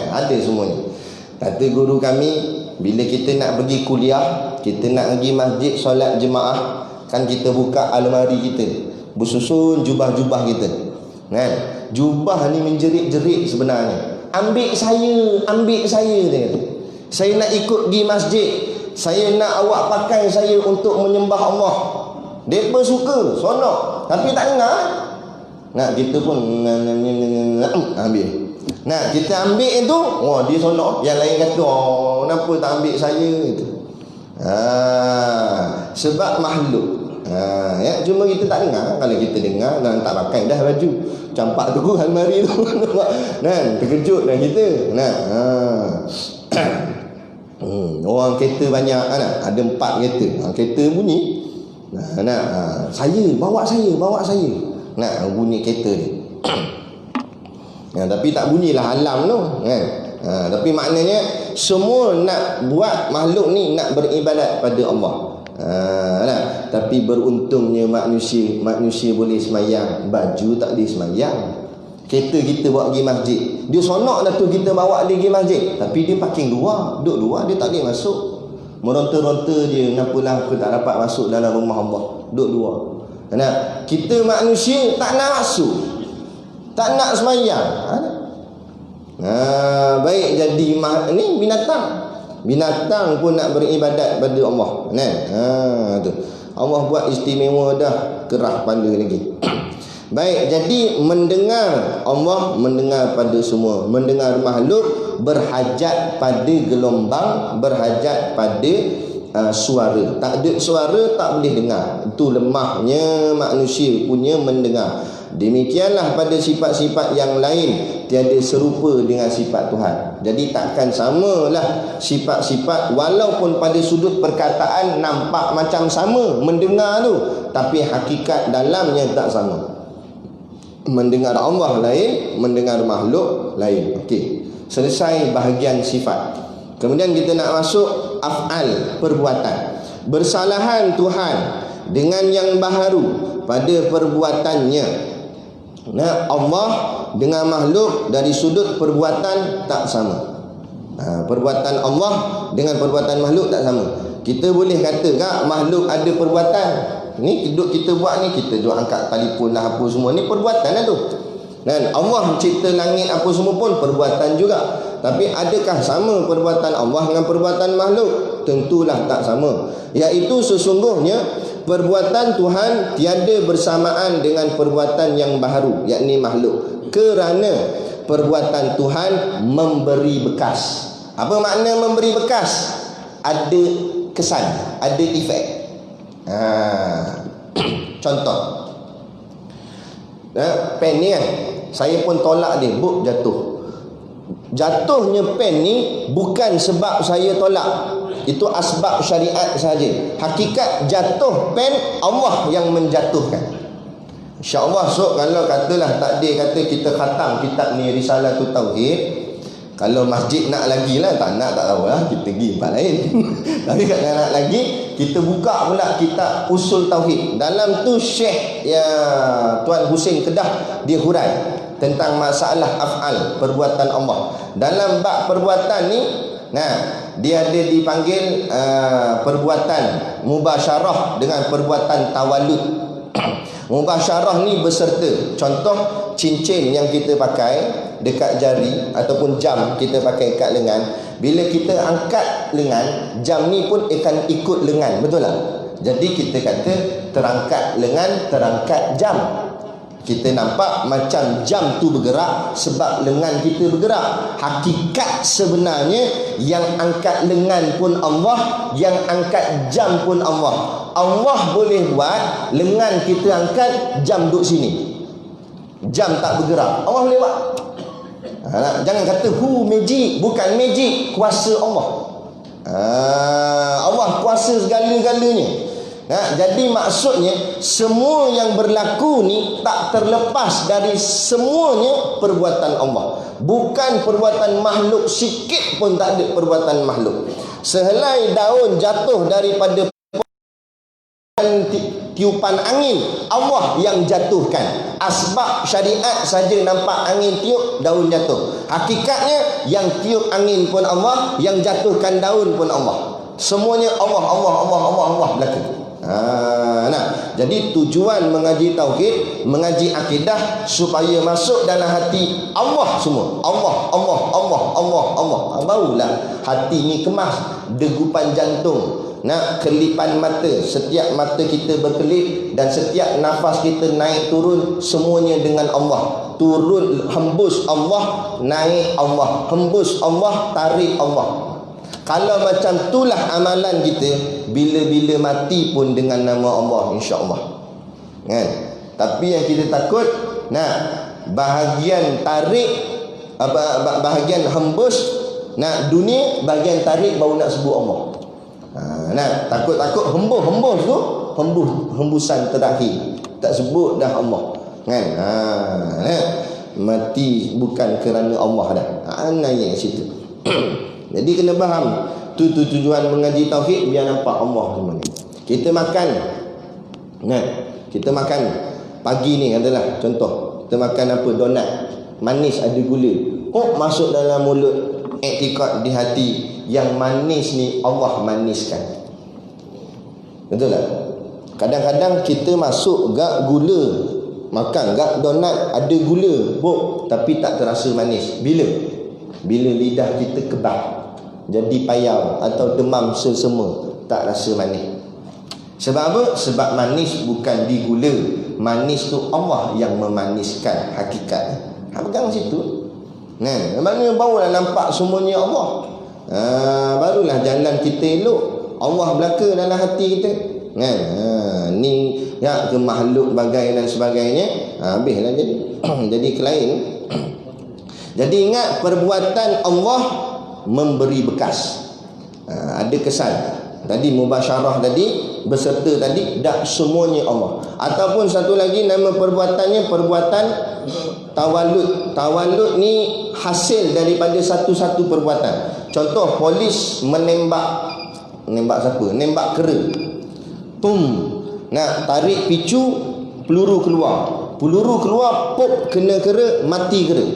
Ada semuanya. Kata guru kami, bila kita nak pergi kuliah, kita nak pergi masjid solat jemaah, kan kita buka almari kita, bersusun jubah-jubah kita. Kan? Jubah ni menjerit-jerit sebenarnya. Ambil saya dia kata. Saya nak ikut pergi masjid. Saya nak awak pakai saya untuk menyembah Allah. Mereka suka, sonok. Tapi tak dengar. Nak kita pun ambil. Nah, kita ambil itu, dia sonok. Yang lain kata, kenapa tak ambil saya itu? Sebab makhluk. Cuma kita tak dengar. Kalau kita dengar, tak pakai dah baju, campak terus almari tu. Terkejut dah kita. Orang kereta banyak, ada 4 kereta. Kereta bunyi, saya, bawa saya. Bunyi kereta dia. Tapi tak bunyilah alam tu, kan? Tapi maknanya semua nak buat makhluk ni nak beribadat pada Allah. Tapi beruntungnya manusia boleh semayang, baju tak boleh semayang. Kereta kita bawa pergi masjid, dia sonok dah tu kita bawa dia pergi masjid, tapi dia parking luar, duduk luar, dia tak boleh masuk. Meronta-ronta dia, kenapalah aku tak dapat masuk dalam rumah Allah, duduk luar. Kita manusia tak nak masuk, tak nak semayang. Baik jadi ni binatang pun nak beribadat pada Allah. Tu Allah buat istimewa dah, kerah kepala lagi. Baik, jadi mendengar Allah, mendengar pada semua. Mendengar makhluk berhajat pada gelombang, berhajat pada suara. Tak ada suara tak boleh dengar. Itu lemahnya manusia punya mendengar. Demikianlah pada sifat-sifat yang lain, tiada serupa dengan sifat Tuhan. Jadi takkan samalah sifat-sifat, walaupun pada sudut perkataan nampak macam sama mendengar tu, tapi hakikat dalamnya tak sama. Mendengar Allah lain, mendengar makhluk lain. Okey, selesai bahagian sifat. Kemudian kita nak masuk af'al, perbuatan. Bersalahan Tuhan dengan yang baharu pada perbuatannya. Allah dengan makhluk dari sudut perbuatan tak sama. Perbuatan Allah dengan perbuatan makhluk tak sama. Kita boleh kata tak makhluk ada perbuatan? Ni duduk kita buat ni, kita duduk angkat telefon lah apa semua, ni perbuatan lah tu. Dan Allah mencipta langit apa semua pun perbuatan juga. Tapi adakah sama perbuatan Allah dengan perbuatan makhluk? Tentulah tak sama. Iaitu sesungguhnya perbuatan Tuhan tiada bersamaan dengan perbuatan yang baharu, yakni makhluk. Kerana perbuatan Tuhan memberi bekas. Apa makna memberi bekas? Ada kesan, ada efek. Contoh, pen ni kan, saya pun tolak dia, jatuh. Jatuhnya pen ni bukan sebab saya tolak, itu asbab syariat saja. Hakikat jatuh pen Allah yang menjatuhkan. InsyaAllah so kalau katalah takdir kata kita khatam kitab ni Risalatul Tauhid, kalau masjid nak lagi lah, tak nak tak tahu lah, kita pergi tempat lain. Tapi kalau nak lagi, kita buka pula kitab Usul Tauhid. Dalam tu Syekh Tuan Husin Kedah dia hurai tentang masalah af'al, perbuatan Allah. Dalam bab perbuatan ni, dia ada dipanggil perbuatan mubasyarah dengan perbuatan tawalud. Mubasyarah ni berserta, contoh cincin yang kita pakai dekat jari ataupun jam kita pakai kat lengan. Bila kita angkat lengan, jam ni pun akan ikut lengan, betul tak? Jadi kita kata terangkat lengan, terangkat jam. Kita nampak macam jam tu bergerak sebab lengan kita bergerak. Hakikat sebenarnya yang angkat lengan pun Allah, yang angkat jam pun Allah. Allah boleh buat lengan kita angkat, jam duduk sini, jam tak bergerak. Allah boleh buat. Jangan kata magic. Bukan magic, kuasa Allah. Allah kuasa segala-galanya. Jadi maksudnya semua yang berlaku ni tak terlepas dari semuanya perbuatan Allah. Bukan perbuatan makhluk, sikit pun tak ada perbuatan makhluk. Sehelai daun jatuh daripada tiupan angin, Allah yang jatuhkan. Asbab syariat saja nampak angin tiup, daun jatuh. Hakikatnya yang tiup angin pun Allah, yang jatuhkan daun pun Allah. Semuanya Allah berlaku. Jadi tujuan mengaji tauhid, mengaji akidah supaya masuk dalam hati Allah semua. Allah. Barulah hati ni kemas. Degupan jantung, kelipan mata, setiap mata kita berkelip, dan setiap nafas kita naik turun, semuanya dengan Allah. Turun, hembus Allah, naik Allah, hembus Allah, tarik Allah. Kalau macam itulah amalan kita, bila-bila mati pun dengan nama Allah, insya-Allah. Kan? Tapi yang kita takut, bahagian tarik, bahagian hembus, dunia, bahagian tarik baru nak sebut Allah. Takut-takut hembus tu, hembusan terakhir, tak sebut dah Allah. Kan? Mati bukan kerana Allah dah. Ayat situ. Jadi kena faham tu tujuan mengaji tauhid, biar nampak Allah semua ni. Kita makan, kita makan pagi ni adalah contoh. Kita makan apa? Donat manis ada gula. Masuk dalam mulut, iktikad di hati, yang manis ni Allah maniskan. Betul tak? Kadang-kadang kita masuk gak gula, makan gak donat ada gula, tapi tak terasa manis. Bila lidah kita kebal, jadi payau atau demam selsema, tak rasa manis. Sebab apa? Sebab manis bukan di gula. Manis tu Allah yang memaniskan hakikat. Pegang situ. Mana barulah nampak semuanya Allah. Barulah jalan kita elok, Allah belaka dalam hati kita. Ni ke makhluk bagai dan sebagainya, habislah jadi. Jadi kelain. Jadi ingat, perbuatan Allah memberi bekas. Ada kesan. Tadi mubasyarah tadi, beserta tadi, dah semuanya Allah. Ataupun satu lagi nama perbuatannya, perbuatan tawalud. Tawalud ni hasil daripada satu-satu perbuatan. Contoh, polis menembak siapa? Nembak kera. Tarik picu, peluru keluar. Peluru keluar, pop, kena kera, mati kera.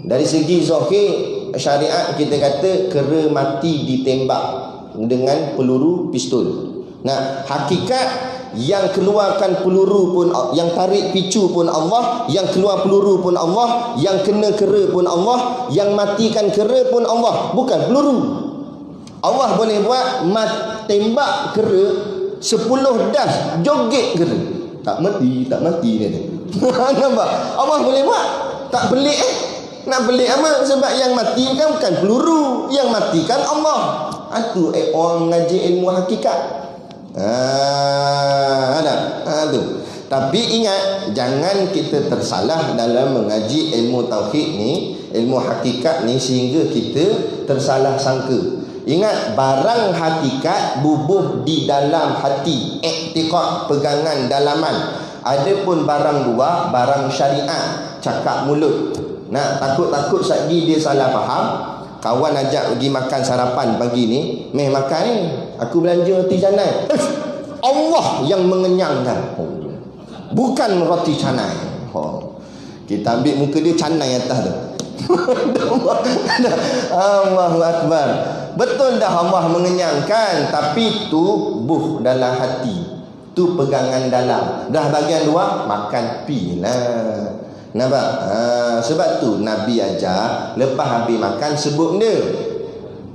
Dari segi zahir syariat, kita kata kera mati ditembak dengan peluru pistol. Hakikat yang keluarkan peluru pun, yang tarik picu pun Allah, yang keluar peluru pun Allah, yang kena kera pun Allah, yang matikan kera pun Allah, bukan peluru. Allah boleh buat tembak kera 10 das, joget kera, tak mati dia. Nampak? Allah boleh buat. Tak pelik Nak pelik apa? Sebab yang mati kan bukan peluru, yang matikan Allah. Itu orang mengaji ilmu hakikat. Tu. Tapi ingat, jangan kita tersalah dalam mengaji ilmu tauhid ni, ilmu hakikat ni, sehingga kita tersalah sangka. Ingat, barang hakikat bubuh di dalam hati, iktikad, pegangan dalaman. Adapun barang luar, barang syariat, cakap mulut. Takut-takut lagi dia salah faham. Kawan ajak pergi makan sarapan pagi ni, makan ni, aku belanja roti canai. Allah yang mengenyangkan, bukan roti canai. Kita ambil muka dia, canai atas tu. Allahu Akbar. Betul dah Allah mengenyangkan, tapi tubuh dalam hati, tu pegangan dalam. Dah bagian luar, makan pi lah. Nampak? Sebab tu Nabi ajar, lepas habis makan sebut dia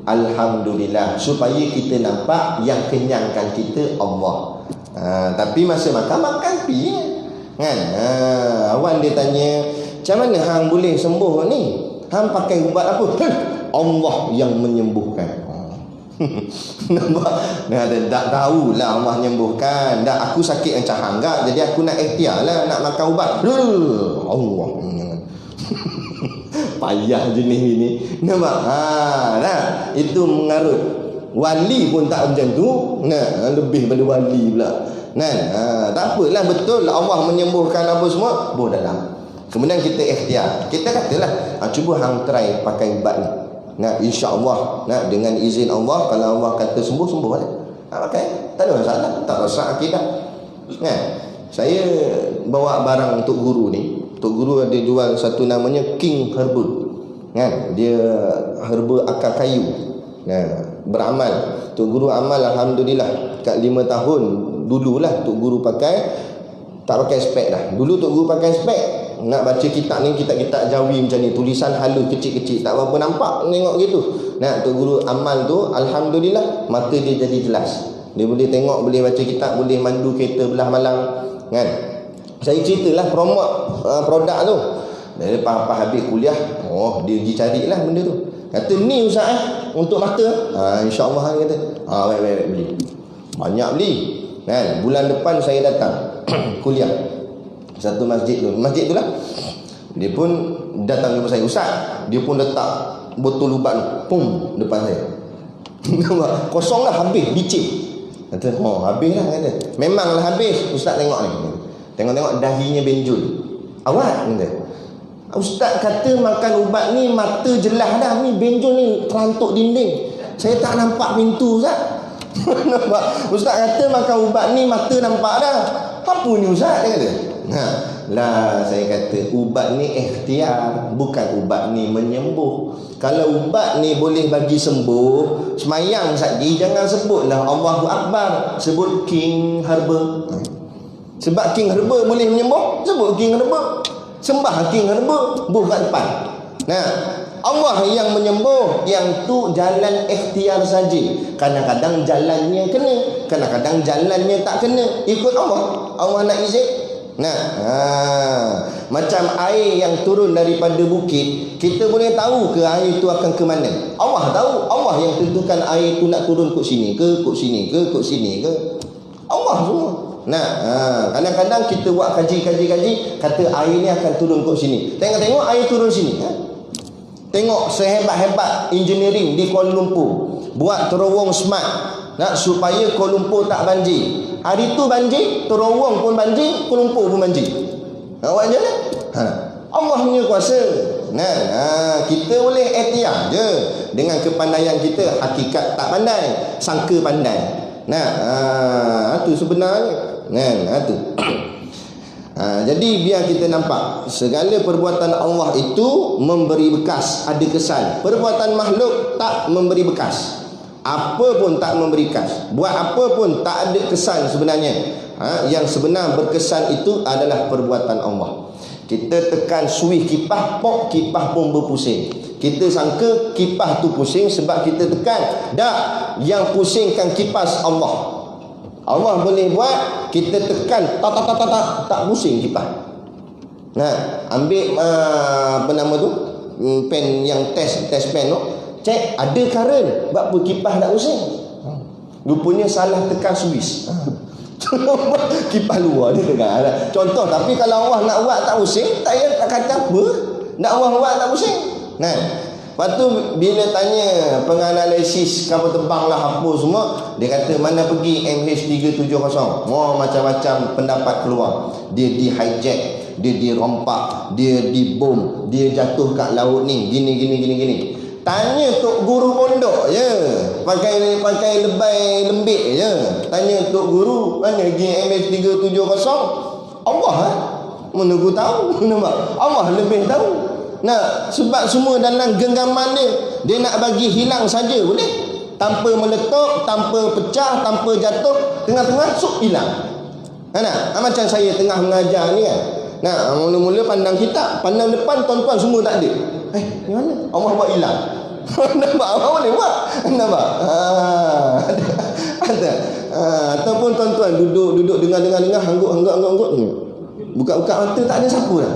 Alhamdulillah, supaya kita nampak yang kenyangkan kita Allah. Tapi masa makan pi kan. Awan dia tanya, macam mana hang boleh sembuh ni? Hang pakai ubat apa? Allah yang menyembuhkan. Nampak? Tak tahulah Allah menyembuhkan. Aku sakit macam hang gak, jadi aku nak ikhtiar lah nak makan ubat. Allah. Payah jenis ini. Nampak? Itu mengarut. Wali pun tak macam tu. Nah, lebih pada wali pula. Kan? Tak apalah, betul Allah menyembuhkan apa semua, boh dalam. Kemudian kita ikhtiar. Kita katalah, cuba hang try pakai ubat ni. Nah, insya-Allah, nah, dengan izin Allah, kalau Allah kata sembuh, sembuh boleh. Pakai. Tak ada masalah, tak rosak akidah. Kan? Saya bawa barang untuk guru ni. Untuk guru ada jual satu namanya King Herbal. Kan? Dia herba akar kayu. Nah, beramal. Tok Guru amal alhamdulillah. Kat 5 tahun dululah Tok Guru tak pakai spek dah. Dulu Tok Guru pakai spek. Nak baca kitab ni, kitab-kitab Jawi macam ni, tulisan halus kecil-kecil, tak apa nampak tengok gitu. Nah, Tok Guru amal tu alhamdulillah mata dia jadi jelas. Dia boleh tengok, boleh baca kitab, boleh mandu kereta belah malang. Kan? Saya ceritalah promote produk tu. Dari lepas habis kuliah, dia pergi carilah benda tu. Kata ni Ustaz untuk mata. InsyaAllah dia kata. Baik beli. Banyak beli. Kan? Bulan depan saya datang kuliah satu masjid tu. Masjid tu lah. Dia pun datang kepada saya. Ustaz, dia pun letak botol ubat tu, pum, depan saya. Kosong lah, habis, licin. Kata, habis lah kata. Memanglah habis. Ustaz tengok ni. Tengok-tengok dahinya benjol. Awak kata. Ustaz kata makan ubat ni mata jelas dah, ni benjol ni terantuk dinding. Saya tak nampak pintu Ustaz. Nampak? Ustaz kata makan ubat ni mata nampak dah. Apa ni Ustaz? Dia kata. Lah saya kata ubat ni ikhtiar, bukan ubat ni menyembuh. Kalau ubat ni boleh bagi sembuh, semayang saja jangan sebutlah Allahu Akbar, sebut King Herba. Sebab King Herba boleh menyembuh, sebut King Herba. Sembah King Herba, buh kat depan. Nah, Allah yang menyembuh, yang tu jalan ikhtiar saja. Kadang-kadang jalannya kena, kadang-kadang jalannya tak kena. Ikut Allah. Allah nak izin. Nah, macam air yang turun daripada bukit, kita boleh tahu ke air itu akan ke mana? Allah tahu. Allah yang tentukan air itu nak turun ke sini ke, ke sini ke, ke sini ke. Allah semua. Nah, kadang-kadang kita buat kaji, kata air ni akan turun ke sini. Tengok-tengok air turun sini. Tengok sehebat-hebat engineering di Kuala Lumpur, buat terowong smart, supaya Kuala Lumpur tak banjir. Hari tu banjir, terowong pun banjir, Kuala Lumpur pun banjir. Awak je lah. Allah punya kuasa. Kita boleh ikhtiar je dengan kepandaian kita. Hakikat tak pandai, sangka pandai. Itu sebenarnya. Itu. Jadi biar kita nampak segala perbuatan Allah itu memberi bekas, ada kesan. Perbuatan makhluk tak memberi bekas. Apa pun tak memberi bekas. Buat apa pun tak ada kesan sebenarnya. Yang sebenar berkesan itu adalah perbuatan Allah. Kita tekan suih kipas, pok, kipas pun berpusing. Kita sangka kipas tu pusing sebab kita tekan. Tak, yang pusingkan kipas Allah. Allah boleh buat, kita tekan tak pusing kipas. Ambil apa nama tu, pen yang test pen tu, cek ada current, sebab apa kipas tak pusing. Rupanya salah tekan Swiss. Kipas luar dia dengar. Contoh, tapi kalau Allah nak buat tak pusing, tak payah tak kata apa. Nak Allah buat tak pusing. Lepas tu bila tanya penganalisis kapal terbang lah apa semua, dia kata mana pergi MH370. Macam-macam pendapat keluar. Dia di hijack, dia dirompak, dia dibom, dia jatuh kat laut ni, gini. Tanya tok guru pondok je, pakai lebay lembik je. Tanya tok guru, mana pergi MH370? Allah menunggu tahu. Nampak? Allah lebih tahu. Sebab semua dalam genggaman dia nak bagi hilang saja boleh, tanpa meletup, tanpa pecah, tanpa jatuh, tengah-tengah sup hilang. Macam saya tengah mengajar ni kan. Mula-mula pandang kitab, pandang depan, tuan-tuan semua tak ada. Ni mana? Allah buat hilang. Nampak? Allah boleh buat. Nampak? Ataupun tuan-tuan duduk dengar, hangguk. Buka-buka mata tak ada siapa dah.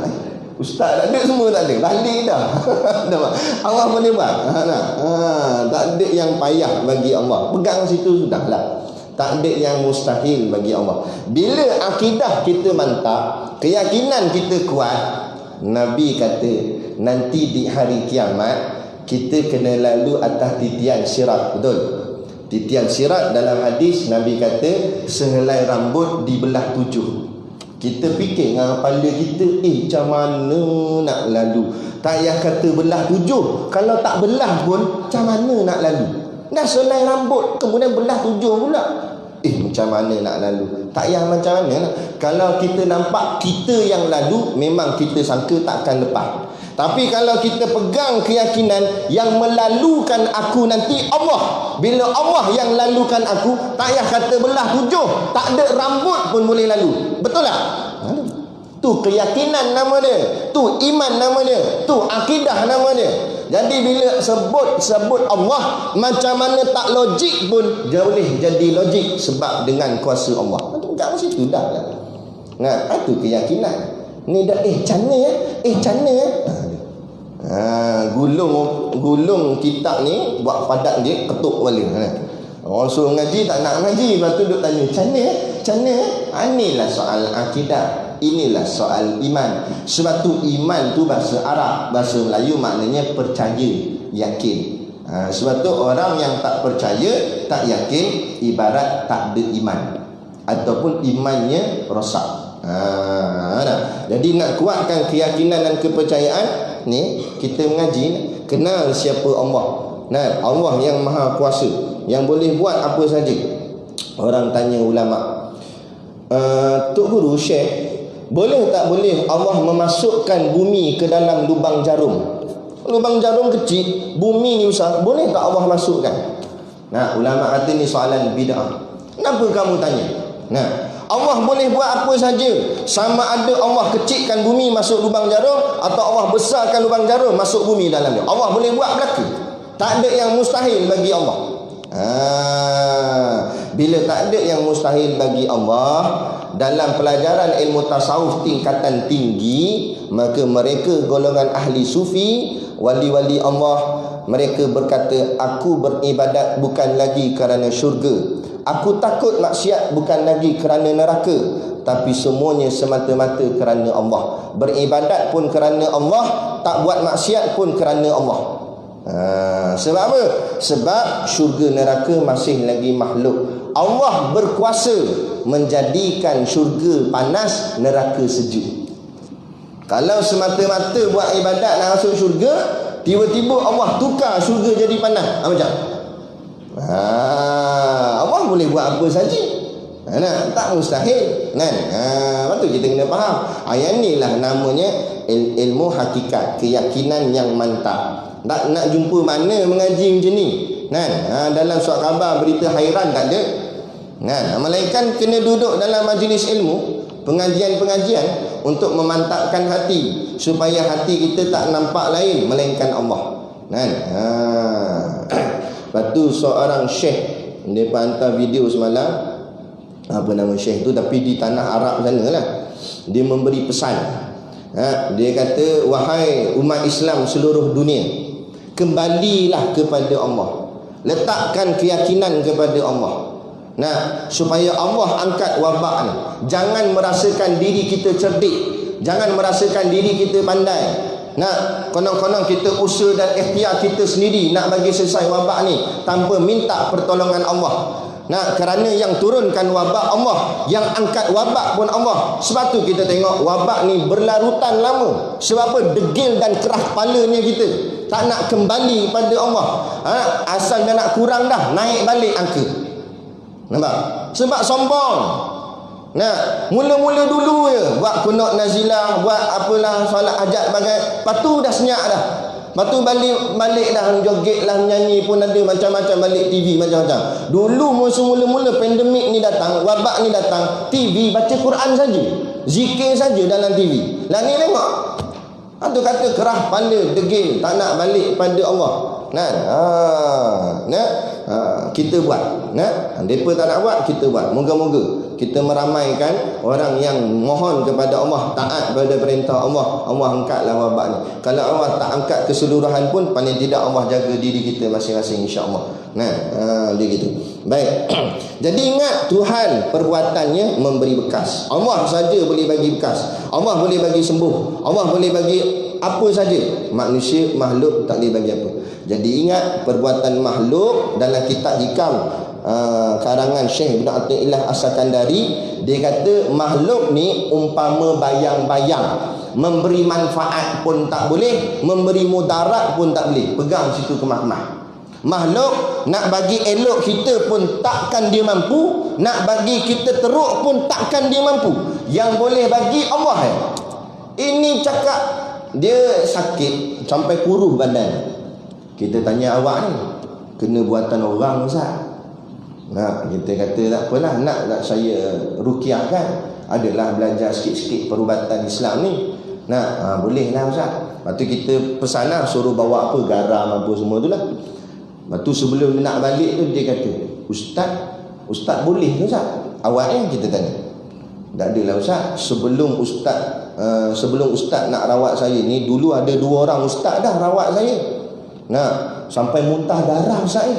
Ustaz tak ada, semua tak ada, balik dah. Allah boleh buat. Tak ada yang payah bagi Allah. Pegang situ sudahlah. Tak ada yang mustahil bagi Allah. Bila akidah kita mantap, keyakinan kita kuat, Nabi kata nanti di hari kiamat kita kena lalu atas titian sirat. Betul? Titian sirat dalam hadis Nabi kata sehelai rambut dibelah 7. Kita fikir dengan kepala kita, macam mana nak lalu? Tak payah kata belah 7. Kalau tak belah pun, macam mana nak lalu? Dah selai rambut, kemudian belah 7 pula. Macam mana nak lalu? Tak payah macam mana. Kalau kita nampak kita yang lalu, memang kita sangka takkan lepas. Tapi kalau kita pegang keyakinan yang melalukan aku nanti Allah. Bila Allah yang lalukan aku, tak payah kata belah 7. Tak ada rambut pun boleh lalu. Betul tak? Tu keyakinan nama dia. Tu iman nama dia. Tu akidah nama dia. Jadi bila sebut Allah, macam mana tak logik pun dia boleh jadi logik sebab dengan kuasa Allah. Tak mesti tu dah lah. Nah, itu keyakinan. Ni dah cana ya. Cana ya. Gulung kitab ni buat padat dia, ketuk balik. Orang suruh ngaji tak nak ngaji, lepas tu duk tanya cana. Inilah soal akidah, inilah soal iman. Sebab tu iman tu bahasa Arab, bahasa Melayu maknanya percaya, yakin. Sebab tu orang yang tak percaya, tak yakin, ibarat tak ada iman, ataupun imannya rosak. Jadi nak kuatkan keyakinan dan kepercayaan ni, kita mengaji, kenal siapa Allah. Allah yang maha kuasa, yang boleh buat apa saja. Orang tanya ulama, Tok Guru, Syekh, boleh tak boleh Allah memasukkan bumi ke dalam lubang jarum? Lubang jarum kecil, bumi ni besar, boleh tak Allah masukkan? Ulama kata ni soalan bid'ah. Kenapa kamu tanya? Allah boleh buat apa saja, sama ada Allah kecilkan bumi masuk lubang jarum atau Allah besarkan lubang jarum masuk bumi dalam dia. Allah boleh buat belaka. Tak ada yang mustahil bagi Allah. Bila tak ada yang mustahil bagi Allah, dalam pelajaran ilmu tasawuf tingkatan tinggi, maka mereka golongan ahli sufi, wali-wali Allah, mereka berkata, aku beribadat bukan lagi kerana syurga, aku takut maksiat bukan lagi kerana neraka, tapi semuanya semata-mata kerana Allah. Beribadat pun kerana Allah, tak buat maksiat pun kerana Allah. Sebab apa? Sebab syurga neraka masih lagi makhluk. Allah berkuasa menjadikan syurga panas, neraka sejuk. Kalau semata-mata buat ibadat nak masuk syurga, tiba-tiba Allah tukar syurga jadi panas, macam Allah boleh buat apa saja. Tak mustahil. Lepas tu kita kena faham. Yang ni lah namanya ilmu hakikat, keyakinan yang mantap. Tak nak jumpa mana mengaji macam ni. Dalam surat khabar berita hairan tak ada. Malaikat kena duduk dalam majlis ilmu, pengajian-pengajian untuk memantapkan hati, supaya hati kita tak nampak lain melainkan Allah. Lepas tu seorang syekh, dia hantar video semalam, apa nama syekh tu, tapi di tanah Arab sana lah. Dia memberi pesan. Dia kata, wahai umat Islam seluruh dunia, kembalilah kepada Allah, letakkan keyakinan kepada Allah. Supaya Allah angkat wabak ni. Jangan merasakan diri kita cerdik, jangan merasakan diri kita pandai. Konon-konon kita usaha dan ikhtiar kita sendiri nak bagi selesai wabak ni tanpa minta pertolongan Allah. Kerana yang turunkan wabak Allah, yang angkat wabak pun Allah. Sebab tu kita tengok wabak ni berlarutan lama. Sebab apa? Degil dan kerah kepalanya kita, tak nak kembali pada Allah. Asal dah nak kurang dah, naik balik angka. Nampak? Sebab sombong. Mula-mula dulu je buat kunut nazilah, buat apalah, solat hajat bagai, lepas tu dah senyap dah. Lepas tu balik dah, joget lah, nyanyi pun ada macam-macam, balik TV macam-macam. Dulu mula-mula pandemik ni datang, wabak ni datang, TV baca Quran saja, zikir saja dalam TV. Lah ni tengok, tu kata kerah kepala, degil, tak nak balik pada Allah. Kita buat. Mereka tak nak buat, kita buat. Moga-moga kita meramaikan orang yang mohon kepada Allah, taat pada perintah Allah, Allah angkatlah wabak ni. Kalau Allah tak angkat keseluruhan pun, paling tidak Allah jaga diri kita masing-masing, insya-Allah. Dia gitu. Baik. Jadi ingat, Tuhan perbuatannya memberi bekas. Allah saja boleh bagi bekas. Allah boleh bagi sembuh. Allah boleh bagi apa saja. Manusia, makhluk tak boleh bagi apa. Jadi ingat, perbuatan makhluk dalam kitab hikam karangan Syekh Ibn Athaillah As-Sakandari, dia kata makhluk ni umpama bayang-bayang. Memberi manfaat pun tak boleh, memberi mudarat pun tak boleh. Pegang situ kemah-kemah. Makhluk nak bagi elok kita pun takkan dia mampu, nak bagi kita teruk pun takkan dia mampu. Yang boleh bagi Allah. Ini cakap dia sakit sampai kuruh badan. Kita tanya awak ni, kena buatan orang Ustaz? Nah, kita kata tak apalah, nak saya rukiahkan. Adalah belajar sikit-sikit perubatan Islam ni. Nah, boleh lah Ustaz. Lepas tu kita pesan lah, suruh bawa apa, garam apa semua tu lah. Lepas tu sebelum dia nak balik tu dia kata, Ustaz boleh ke Ustaz? Awak ni kita tanya. Tak adalah Ustaz, sebelum Ustaz nak rawat saya ni, dulu ada 2 orang Ustaz dah rawat saya. Nah, sampai muntah darah Ustaz ni.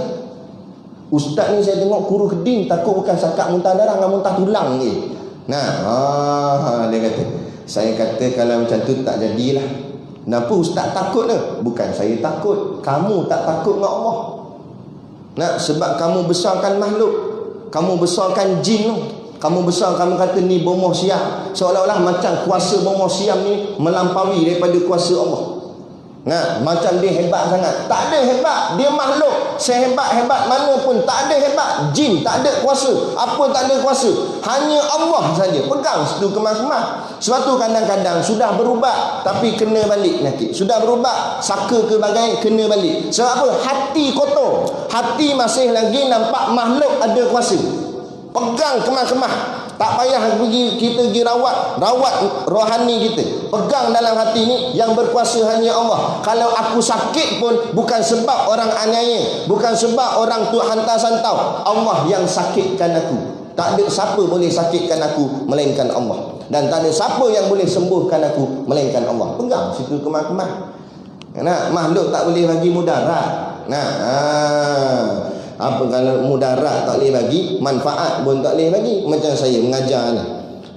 Ustaz ni saya tengok kuruh keding, takut bukan sakat muntah darah dengan muntah tulang ni. Nah, dia kata, saya kata kalau macam tu tak jadilah. Kenapa Ustaz takut tu? Bukan saya takut, kamu tak takut dengan Allah. Nah, sebab kamu besarkan makhluk, kamu besarkan jin tu. Kamu besar, kamu kata ni bomoh siam. Seolah-olah macam kuasa bomoh siam ni melampaui daripada kuasa Allah. Nah, macam dia hebat sangat. Tak ada hebat, dia makhluk. Sehebat-hebat mana pun tak ada hebat. Jin tak ada kuasa, apa tak ada kuasa. Hanya Allah saja. Pegang situ kemah-kemah. Sebab tu kadang-kadang sudah berubat tapi kena balik penyakit. Sudah berubat saka ke bagai, kena balik. Sebab apa? Hati kotor. Hati masih lagi nampak makhluk ada kuasa. Pegang kemah-kemah. Tak payah kita pergi rawat rohani kita. Pegang dalam hati ni, yang berkuasa hanya Allah. Kalau aku sakit pun bukan sebab orang aniaya, bukan sebab orang tu hantar santau. Allah yang sakitkan aku. Tak ada siapa boleh sakitkan aku melainkan Allah. Dan tak ada siapa yang boleh sembuhkan aku melainkan Allah. Pegang situ kemah-kemah. Nah, makhluk tak boleh bagi mudarat. Apa kalau mudarat tak boleh bagi, manfaat pun tak boleh bagi. Macam saya mengajar ni,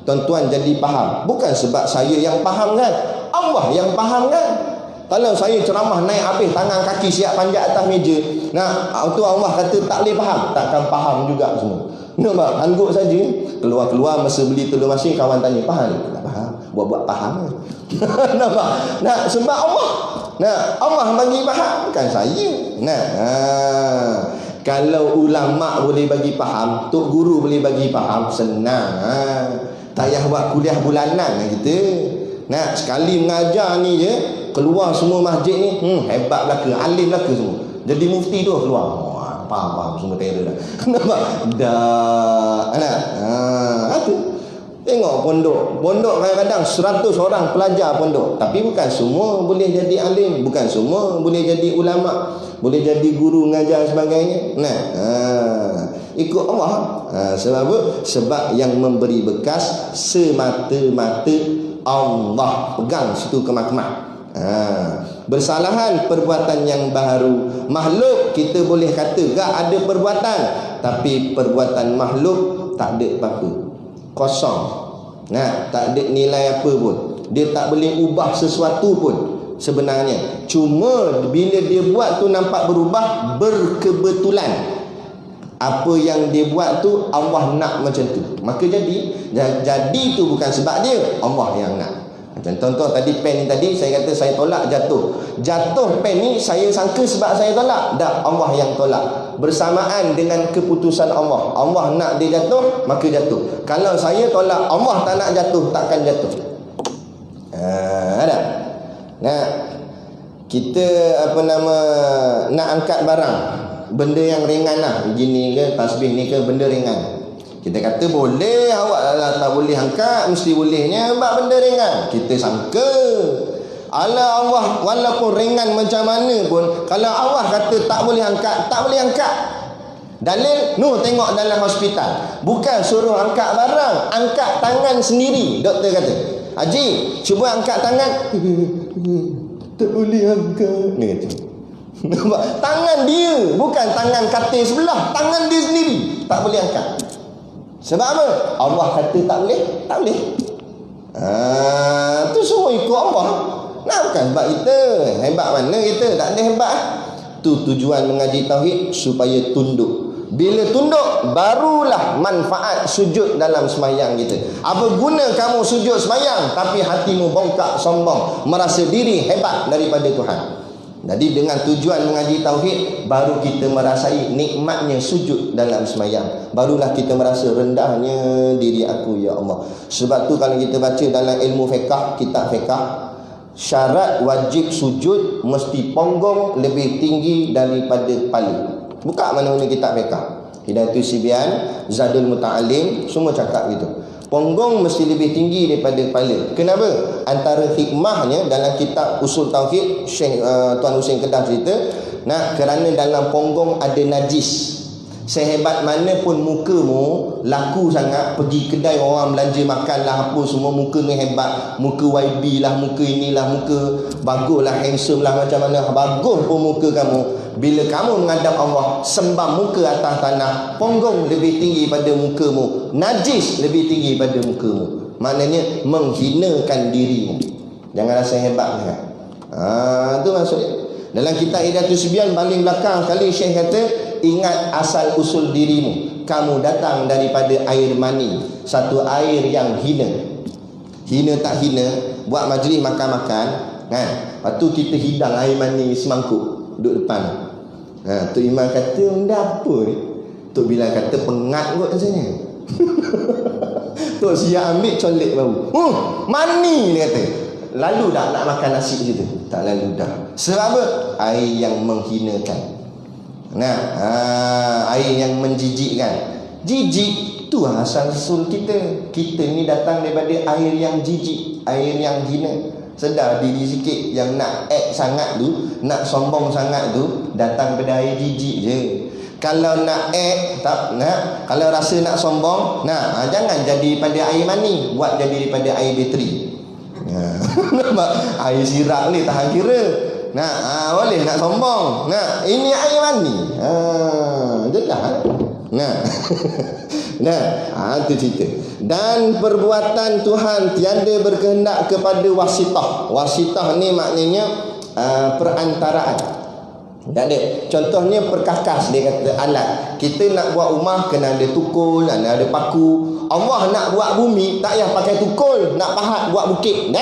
tuan-tuan jadi faham. Bukan sebab saya yang faham kan, Allah yang faham kan. Kalau saya ceramah naik habis, tangan kaki siap panjat atas meja, nah, tu Allah kata tak boleh faham, takkan faham juga semua. Nampak? Angguk saja. Keluar-keluar masa beli telur masin, kawan tanya, faham? Tak faham. Buat-buat faham. Nampak? Nah, sebab Allah. Nah, Allah bagi faham, bukan saya. Kalau ulama boleh bagi faham, tok guru boleh bagi faham, senang. Tak payah buat kuliah bulanan kita. Nah, sekali mengajar ni je, keluar semua masjid ni, hebat belaka, alim belaka semua. Jadi mufti tu keluar. Faham semua terror dah. Nampak? Dah. Tu. Tengok pondok kadang-kadang 100 orang pelajar pondok, tapi bukan semua boleh jadi alim, bukan semua boleh jadi ulama, boleh jadi guru ngajar sebagainya. Ikut Allah. Sebab apa? Sebab yang memberi bekas semata-mata Allah. Pegang situ kemah-kemah. Bersalahan perbuatan yang baru. Makhluk kita boleh kata gak ada perbuatan, tapi perbuatan makhluk tak ada apa-apa, kosong. Tak ada nilai apa pun. Dia tak boleh ubah sesuatu pun sebenarnya. Cuma bila dia buat tu nampak berubah berkebetulan. Apa yang dia buat tu Allah nak macam tu, maka jadi tu bukan sebab dia, Allah yang nak. Contoh tadi pen ni tadi, saya kata saya tolak, jatuh pen ni saya sangka sebab saya tolak. Tak, Allah yang tolak. Bersamaan dengan keputusan Allah. Allah nak dia jatuh, maka jatuh. Kalau saya tolak, Allah tak nak jatuh, takkan jatuh. Ada. Kita nak angkat barang, benda yang ringan lah, begini ke, tasbih ni ke, benda ringan. Kita kata boleh, awak tak boleh angkat, mesti bolehnya sebab benda ringan. Kita sangka Allah walaupun ringan macam mana pun, kalau Allah kata tak boleh angkat, tak boleh angkat. Dalil, tengok dalam hospital, bukan suruh angkat barang, angkat tangan sendiri. Doktor kata, Haji, cuba angkat tangan. Tak boleh angkat. Dia kata, nampak? Tangan dia, bukan tangan katil sebelah, tangan dia sendiri tak boleh angkat. Sebab apa? Allah kata tak boleh, tak boleh. Tu semua ikut Allah. Nah, bukan sebab kita. Hebat mana kita? Tak ada hebat. Tu tujuan mengaji tauhid, supaya tunduk. Bila tunduk, barulah manfaat sujud dalam semayang kita. Apa guna kamu sujud semayang tapi hatimu bongkak sombong, merasa diri hebat daripada Tuhan. Jadi dengan tujuan mengaji tauhid, baru kita merasai nikmatnya sujud dalam semayang. Barulah kita merasa rendahnya diri aku, ya Allah. Sebab tu kalau kita baca dalam ilmu fiqh, kitab fiqh, syarat wajib sujud mesti punggung lebih tinggi daripada kepala. Buka mana-mana kitab fiqh, Hidayatul Sibyan, Zadul Muta'alim, semua cakap gitu. Punggung mesti lebih tinggi daripada kepala. Kenapa? Antara hikmahnya dalam kitab Usul Tauhid, Syekh Tuan Husain Kedah cerita, kerana dalam punggung ada najis. Sehebat mana pun mukamu laku sangat, pergi kedai orang belanja makan lah apa semua, muka ni hebat, muka YB lah, muka inilah, muka bagus lah, handsome lah, macam mana bagus pun muka kamu, bila kamu menghadap Allah, sembah muka atas tanah, punggung lebih tinggi pada mukamu, najis lebih tinggi pada mukamu. Maknanya menghinakan dirimu. Jangan rasa hebat kan? Itu maksudnya. Dalam kitab Hidayatul Sibyan paling belakang kali Syekh kata, ingat asal usul dirimu. Kamu datang daripada air mani, satu air yang hina. Hina tak hina, buat majlis makan-makan, lepas tu kita hidang air mani semangkuk duduk depan. Tok Imam kata, benda apa ni? Tok Bilal kata, pengat kot rasanya. Tok Siap ambil colek bau. Mani dia kata. Lalu dah nak makan nasi situ? Tak lalu dah. Sebab apa? Air yang menghinakan. Air yang menjijikkan. Jijik tu asal usul kita. Kita ni datang daripada air yang jijik, air yang hina. Sedar diri sikit. Yang nak act sangat tu, nak sombong sangat tu, datang daripada air jijik je. Kalau nak act, tak nak. Kalau rasa nak sombong, jangan jadi daripada air mani, buat jadi daripada air bateri. Air sirak ni tahan kira. Boleh nak sombong. Ini air mani. Jelas. Itu cerita. Dan perbuatan Tuhan tiada berkehendak kepada wasitah. Wasitah ni maknanya perantaraan. Tak ada. Contohnya perkakas, dia kata alat. Kita nak buat rumah kena ada tukul, ada paku. Allah nak buat bumi tak payah pakai tukul, nak pahat buat bukit.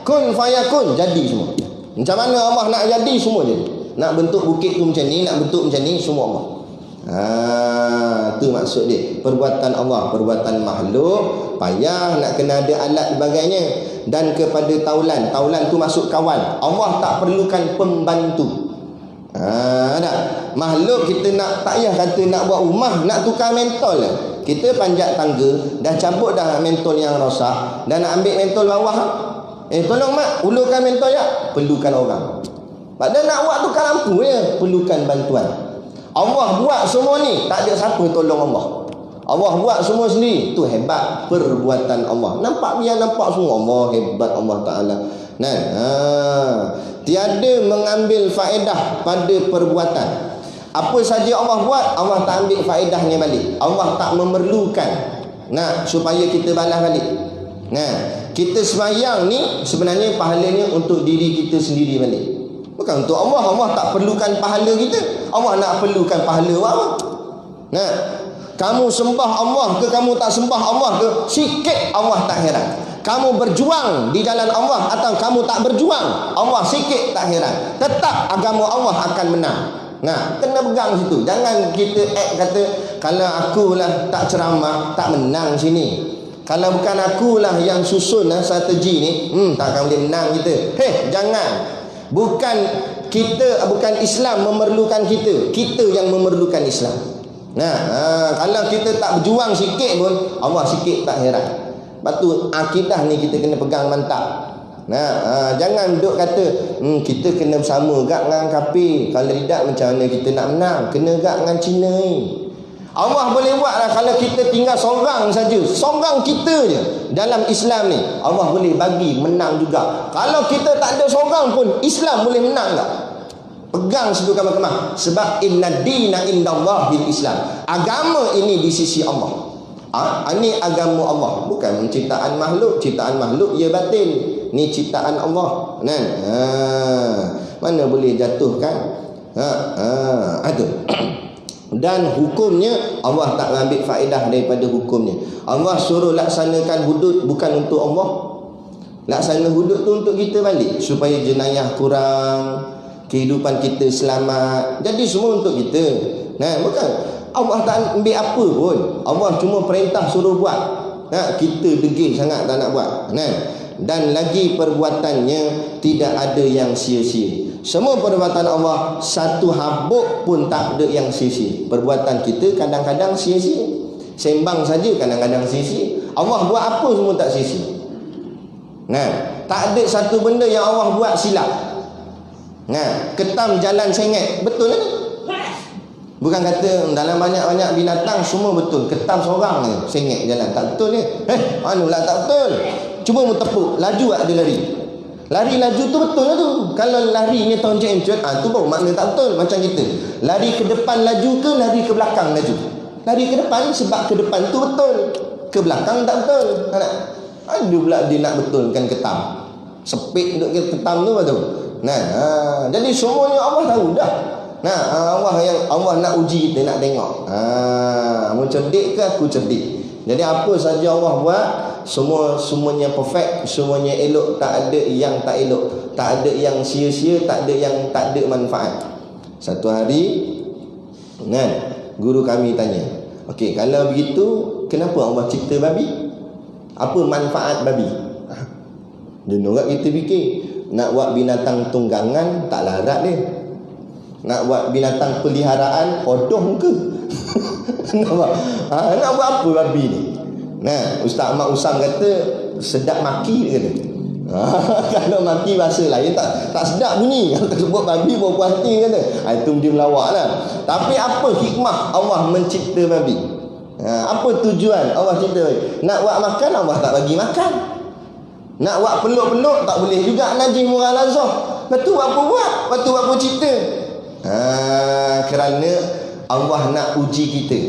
Kun fayakun, jadi semua. Macam mana Allah nak jadi, semua jadi. Nak bentuk bukit tu macam ni, nak bentuk macam ni, semua Allah. Tu maksud dia. Perbuatan Allah, perbuatan makhluk payah nak kena ada alat sebagainya. Dan kepada taulan, taulan tu masuk kawan. Allah tak perlukan pembantu. Makhluk kita nak, tak payah kata nak buat rumah, nak tukar mentol lah. Kita panjat tangga, dah cabut dah mentol yang rosak, dah nak ambil mentol bawah. Tolong mak, ulurkan mentol ya. Perlukan orang. Padahal nak buat tukar lampu ya, perlukan bantuan. Allah buat semua ni, tak ada siapa tolong Allah. Allah buat semua sendiri. Tu hebat perbuatan Allah. Nampak biar nampak semua Allah hebat Allah Ta'ala. Tiada mengambil faedah pada perbuatan. Apa saja Allah buat, Allah tak ambil faedahnya balik. Allah tak memerlukan supaya kita balas balik. Kita sembahyang ni sebenarnya pahalanya untuk diri kita sendiri balik, bukan untuk Allah. Allah tak perlukan pahala kita. Allah nak perlukan pahala apa? Kamu sembah Allah ke kamu tak sembah Allah ke, sikit Allah tak heran. Kamu berjuang di jalan Allah atau kamu tak berjuang, Allah sikit tak heran. Tetap agama Allah akan menang. Kena pegang situ. Jangan kita kata, kalau akulah tak ceramah, tak menang sini. Kalau bukan akulah yang susun strategi ni, takkan boleh menang kita. Jangan. Bukan kita, bukan Islam memerlukan kita, kita yang memerlukan Islam. Kalau kita tak berjuang sikit pun, Allah sikit tak heran. Lepas tu akidah ni kita kena pegang mantap. Jangan duk kata kita kena bersama gak dengan kafir. Kalau tidak, macam mana kita nak menang? Kena gak dengan Cina ni. Allah boleh buat lah kalau kita tinggal seorang saja, seorang kita je dalam Islam ni, Allah boleh bagi menang juga. Kalau kita tak ada seorang pun, Islam boleh menang tak? Pegang situ kemah-kemah. Sebab inna dina indallahil Islam. Agama ini di sisi Allah. Ini agama Allah, bukan ciptaan makhluk. Ciptaan makhluk ia batil. Ni ciptaan Allah. Kan? Mana boleh jatuhkan? Itu. Dan hukumnya Allah tak ambil faedah daripada hukumnya. Allah suruh laksanakan hudud bukan untuk Allah. Laksana hudud tu untuk kita balik supaya jenayah kurang, kehidupan kita selamat. Jadi semua untuk kita. Nah, bukan Allah tak ambil apa pun. Allah cuma perintah suruh buat. Nah, kita degil sangat tak nak buat. Nah, dan lagi perbuatannya tidak ada yang sia-sia. Semua perbuatan Allah satu habuk pun tak ada yang sia-sia. Perbuatan kita kadang-kadang sia-sia. Sembang saja kadang-kadang sia-sia. Allah buat apa semua tak sia-sia. Nah, tak ada satu benda yang Allah buat silap. Nah, ketam jalan sengit, betul kan? Bukan kata dalam banyak-banyak binatang semua betul, ketam seorang je sengit jalan, tak betul ni. Anulah tak betul. Cuba mu tepuk, laju tak dia lari. Lari laju tu betul lah tu. Kalau larinya toncet-encet, tu baru makna tak betul. Macam kita lari ke depan laju ke lari ke belakang laju? Lari ke depan sebab ke depan tu betul, ke belakang tak betul. Ada pula dia nak betulkan ketam. Sepik duduk ke ketam tu betul. Nah, jadi semuanya Allah tahu dah. Nah, Allah nak uji kita, nak tengok. Mu cerdik ke aku cerdik. Jadi apa saja Allah buat, semuanya perfect, semuanya elok, tak ada yang tak elok, tak ada yang sia-sia, tak ada yang tak ada manfaat. Satu hari guru kami tanya, okey, kalau begitu kenapa Allah cipta babi? Apa manfaat babi? Dia nolak kita fikir, nak buat binatang tunggangan tak larat dia. Nak buat binatang peliharaan hodoh ke? Nak buat apa babi ni? Nah, Ustaz Ahmad Usam kata sedap maki dia kata. Kalau maki bahasa lain tak sedap bunyi. Kalau sebut babi baru puas hati kata. Itu dia melawak lah. Tapi apa hikmah Allah mencipta babi? Apa tujuan Allah cipta babi? Nak buat makan, Allah tak bagi makan. Nak buat peluk-peluk tak boleh juga, najis murah lazah. Lepas tu apa buat? Lepas tu apa cipta? Kerana Allah nak uji kita.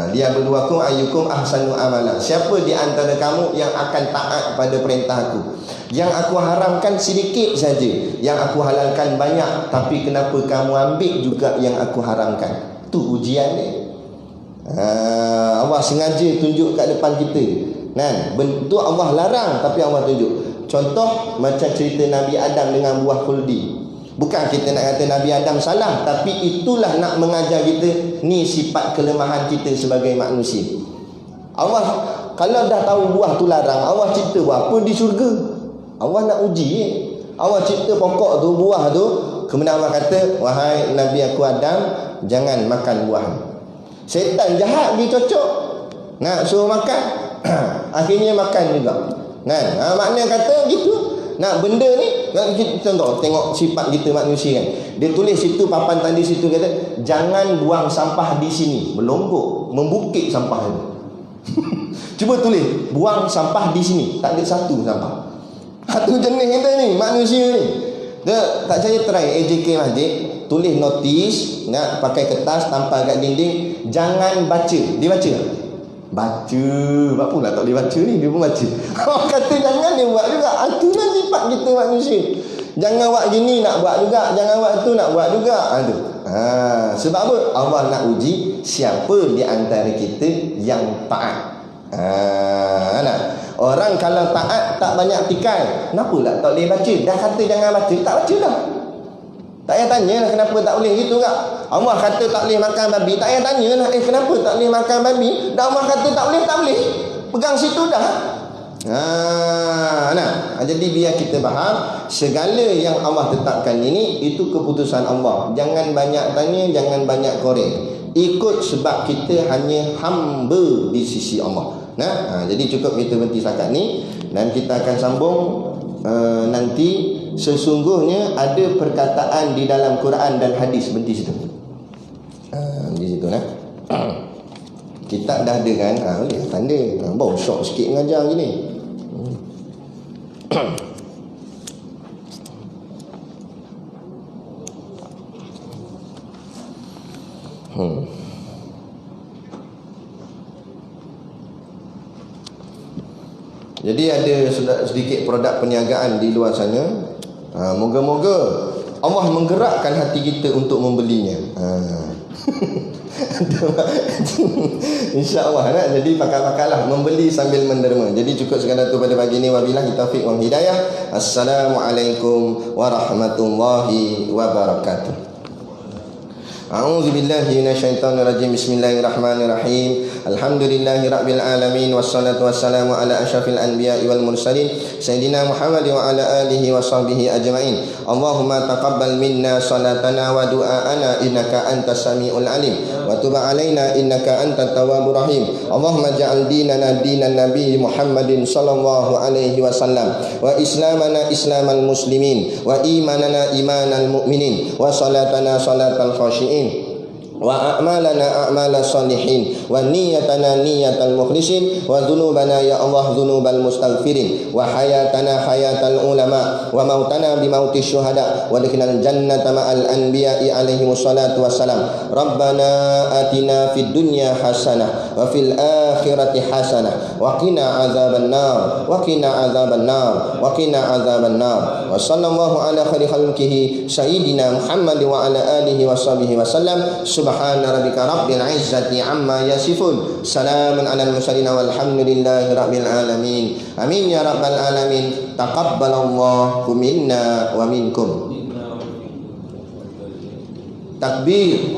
Dia berduakum ayyukum ahsanu amala. Siapa di antara kamu yang akan taat pada perintah aku? Yang aku haramkan sedikit saja, yang aku halalkan banyak, tapi kenapa kamu ambil juga yang aku haramkan? Tu ujian dia. Allah sengaja tunjuk kat depan kita. Bentuk Allah larang tapi Allah tunjuk. Contoh macam cerita Nabi Adam dengan buah khuldi. Bukan kita nak kata Nabi Adam salah, tapi itulah nak mengajar kita, ni sifat kelemahan kita sebagai manusia. Allah kalau dah tahu buah tu larang, Allah cipta buah apa di syurga? Allah nak uji. Allah cipta pokok tu, buah tu, kemudian Allah kata, wahai Nabi aku Adam, jangan makan buah. Syaitan jahat, dia cocok nak suruh makan. Akhirnya makan juga. Maknanya kata gitu. Benda ni kita tengok sifat kita manusia kan. Dia tulis situ, papan tadi situ kata jangan buang sampah di sini, melonggok, membukit sampah ni. Cuba tulis buang sampah di sini, tak ada satu sampah. Satu jenis kita ni manusia ni. Dia tak percaya try AJK Masjid, tulis notis, nak pakai kertas tampal kat dinding, jangan baca. Dia baca. Baca, apa pula tak boleh baca ni, dia pun baca. Kata jangan, dia buat juga. Itulah sifat kita manusia. Jangan buat gini nak buat juga, jangan buat tu nak buat juga. Sebab apa? Allah nak uji siapa di antara kita yang taat. Orang kalau taat tak banyak tikai, kenapa lah tak boleh baca? Dah kata jangan baca, tak baca dah. Tak payah tanya lah kenapa tak boleh gitu tak. Allah kata tak boleh makan babi, tak payah tanya lah kenapa tak boleh makan babi. Dah Allah kata tak boleh, tak boleh. Pegang situ dah. Jadi biar kita faham, segala yang Allah tetapkan ini, itu keputusan Allah. Jangan banyak tanya, jangan banyak korek. Ikut sebab kita hanya hamba di sisi Allah. Jadi cukup kita berhenti setakat ni. Dan kita akan sambung nanti. Sesungguhnya ada perkataan di dalam Quran dan hadis. Berhenti situ. Di situ kitab dah ada kan. Boleh tanda. Baru syok sikit mengajar gini. Jadi ada sedikit produk perniagaan di luar sana. Moga-moga Allah menggerakkan hati kita untuk membelinya. InsyaAllah jadi pakal-pakallah membeli sambil menderma. Jadi cukup sekadar itu pada pagi ini. Wabillahi taufiq wal hidayah. Assalamualaikum warahmatullahi wabarakatuh. A'udzu billahi minasyaitonir rajim. Bismillahirrahmanirrahim. Alhamdulillahi rabbil alamin wassalatu wassalamu ala asyrafil anbiya'i wal mursalin sayyidina Muhammad wa ala alihi wa sahbihi ajmain. Allahumma taqabbal minna salatana wa du'aana innaka antas samiul alim wa tub alaina innaka antat tawwabur rahim. Allahumma ja'al dinana dinan nabiy Muhammadin sallallahu alaihi wasallam wa islamana islamal muslimin wa imanana imanal mu'minin wa salatana salatal khashiin wa a'malana a'mala salihin wa niyatana niyatal mukhlisin wa dhunubana ya Allah dhunubal mustaghfirin wa hayatana hayatal ulama wa mautana bi mautis syuhada wa adkhilnal jannata ma'al anbiya'i alaihi wassalatu wassalam. Rabbana atina fid dunya hasanah wa fil akhirati hasanah wa qina adzaban nar wa qina adzaban nar wa qina adzaban nar. Wa sallallahu ala khairi khalqihi sayyidina Muhammad wa ala alihi wa sahbihi wasallam. Subhana rabbika rabbil izzati amma yasifun. Salamun alal mursalin walhamdulillahi rabbil alamin. Amin ya rabbal alamin. Taqabbalallahu minna wa minkum. Takbir.